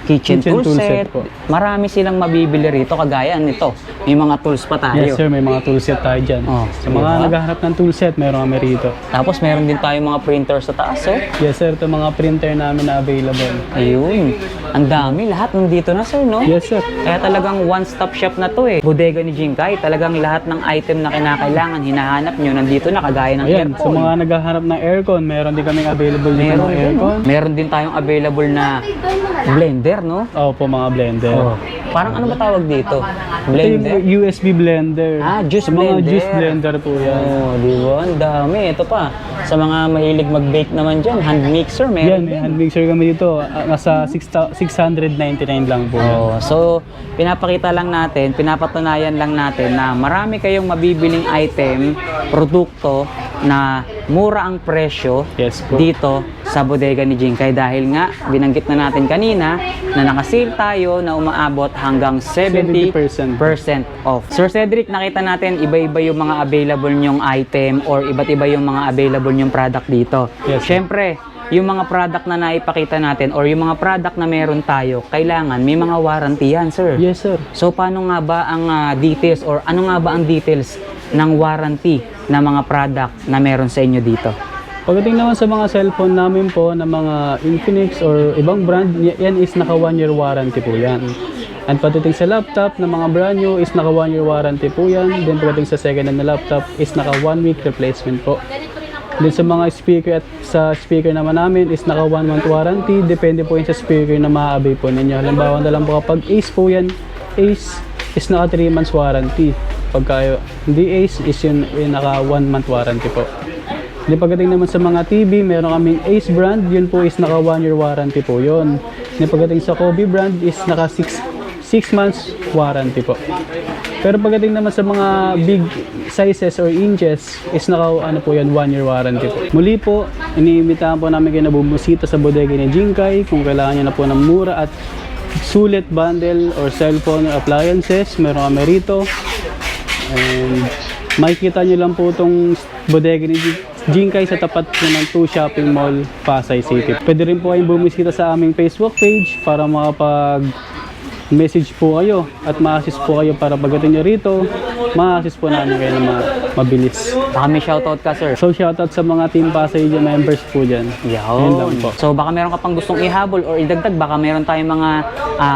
kitchen tool tool set. set po. Marami silang mabibili rito kagaya nito. May mga tools pa tayo. Yes sir, may mga toolset tayo dyan. Oh, Sa mga diba? naghahanap ng toolset, meron kami rito. Tapos meron din tayong mga printer sa taas, oh. Yes sir, ito mga printer namin na available. Ayun. Ang dami. Lahat nandito na, sir, no? Yes sir. Kaya talagang one-stop shop na to eh. Bodega ni Jinkai, talagang lahat ng item na kinakailangan, hinahanap nyo, nandito na kagaya ng Ayan, sa aircon. mga naghahanap ng aircon, meron din kaming available dito Meron ng din, aircon. meron din tayong available na blender, no? Opo, mga blender. Parang ano ba tawag dito? Ito Blender? yung USB blender. Ah, juice Sa mga blender. juice blender po yan. Oh, di ba? Ang dami. Ito pa. Sa mga mahilig mag-bake naman dyan, hand mixer, Yan, meron may din. hand mixer kami dito. Nasa 699 lang po. Oh, so pinapakita lang natin, pinapatunayan lang natin na marami kayong mabibiling item, produkto na mura ang presyo Yes po. dito sa bodega ni Jinkai dahil nga binanggit na natin kanina na naka-sale tayo na umaabot hanggang 70% 70%. off. Sir Cedric, nakita natin iba-iba yung mga available nyong item or iba't iba yung mga available nyong product dito. Yes, sir. Syempre, yung mga product na naipakita natin or yung mga product na meron tayo, kailangan may mga warranty yan, sir. Yes sir. So paano nga ba ang details or ano nga ba ang details ng warranty na mga product na meron sa inyo dito? Pagdating naman sa mga cellphone namin po na mga Infinix or ibang brand, yan is naka 1 year warranty po yan. And pagdating sa laptop na mga brand new is naka 1 year warranty po yan. Then pagdating sa second hand na laptop is naka 1 week replacement po. Then sa mga speaker at sa speaker naman namin is naka 1 month warranty. Depende po yun sa speaker na maaabay po ninyo. Halimbawa na lang po kapag Ace po yan, Ace is naka 3 months warranty. Pagka hindi Ace is yun naka 1 month warranty po. Then pagdating naman sa mga TV, meron kaming Ace brand, yun po is naka 1 year warranty po yun. Then pagdating sa Kobe brand is naka 6 months warranty po. Pero pagdating naman sa mga big sizes or inches is naka ano po yan 1 year warranty po. Muli po, iniimbitahan po namin kayo na bumusita sa bodega ni Jinkai kung kailangan nyo na po ng mura at sulit bundle or cellphone or appliances, meron kami rito. And makikita nyo lang po itong bodega ni Jinkai sa tapat po ng 2 Shopping Mall, Pasay City. Pwede rin po kayong bumisita sa aming Facebook page para makapag-message po kayo at ma-assist po kayo para pagdating nyo rito, ma-assist po namin kayo na mabilis. Baka may shoutout ka, sir. So shoutout sa mga Team Pasay members po dyan. Yun lang Yun. po. So baka meron ka pang gustong ihabol or idagdag, baka meron tayong mga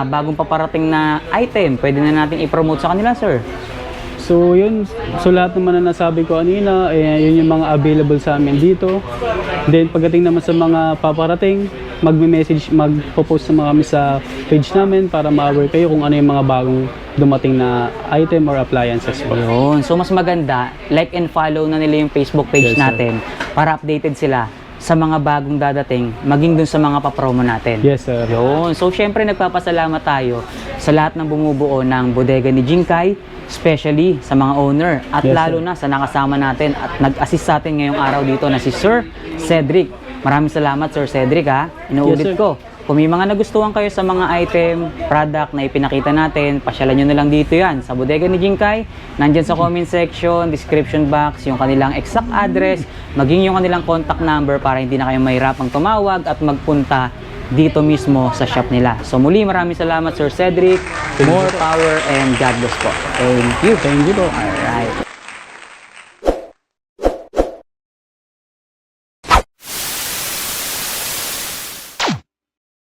bagong paparating na item. Pwede na natin i-promote sa kanila, sir. So yun, so lahat naman na nasabi ko kanina, yun yung mga available sa amin dito. Then pagdating naman sa mga paparating, magme-message, magpo-post naman kami sa page namin para ma-aware kayo kung ano yung mga bagong dumating na item or appliances po. Yun. So mas maganda, like and follow na nila yung Facebook page Yes, sir. natin para updated sila sa mga bagong dadating, maging dun sa mga papromo natin. Yes sir. Yun. So, syempre, nagpapasalamat tayo sa lahat ng bumubuo ng bodega ni Jinkai, especially sa mga owner, at Yes, lalo sir. na sa nakasama natin at nag-assist sa atin ngayong araw dito na si Sir Cedric. Maraming salamat, Sir Cedric, ha. Yes, Inuulit sir. ko. Kung may mga nagustuhan kayo sa mga item, product na ipinakita natin, pasyalan nyo na lang dito yan sa bodega ni Jinkai. Nandyan sa comment section, description box, yung kanilang exact address, maging yung kanilang contact number para hindi na kayo mahirapang tumawag at magpunta dito mismo sa shop nila. So muli, maraming salamat, Sir Cedric. More power and God bless po. Thank you. Thank you po. Alright.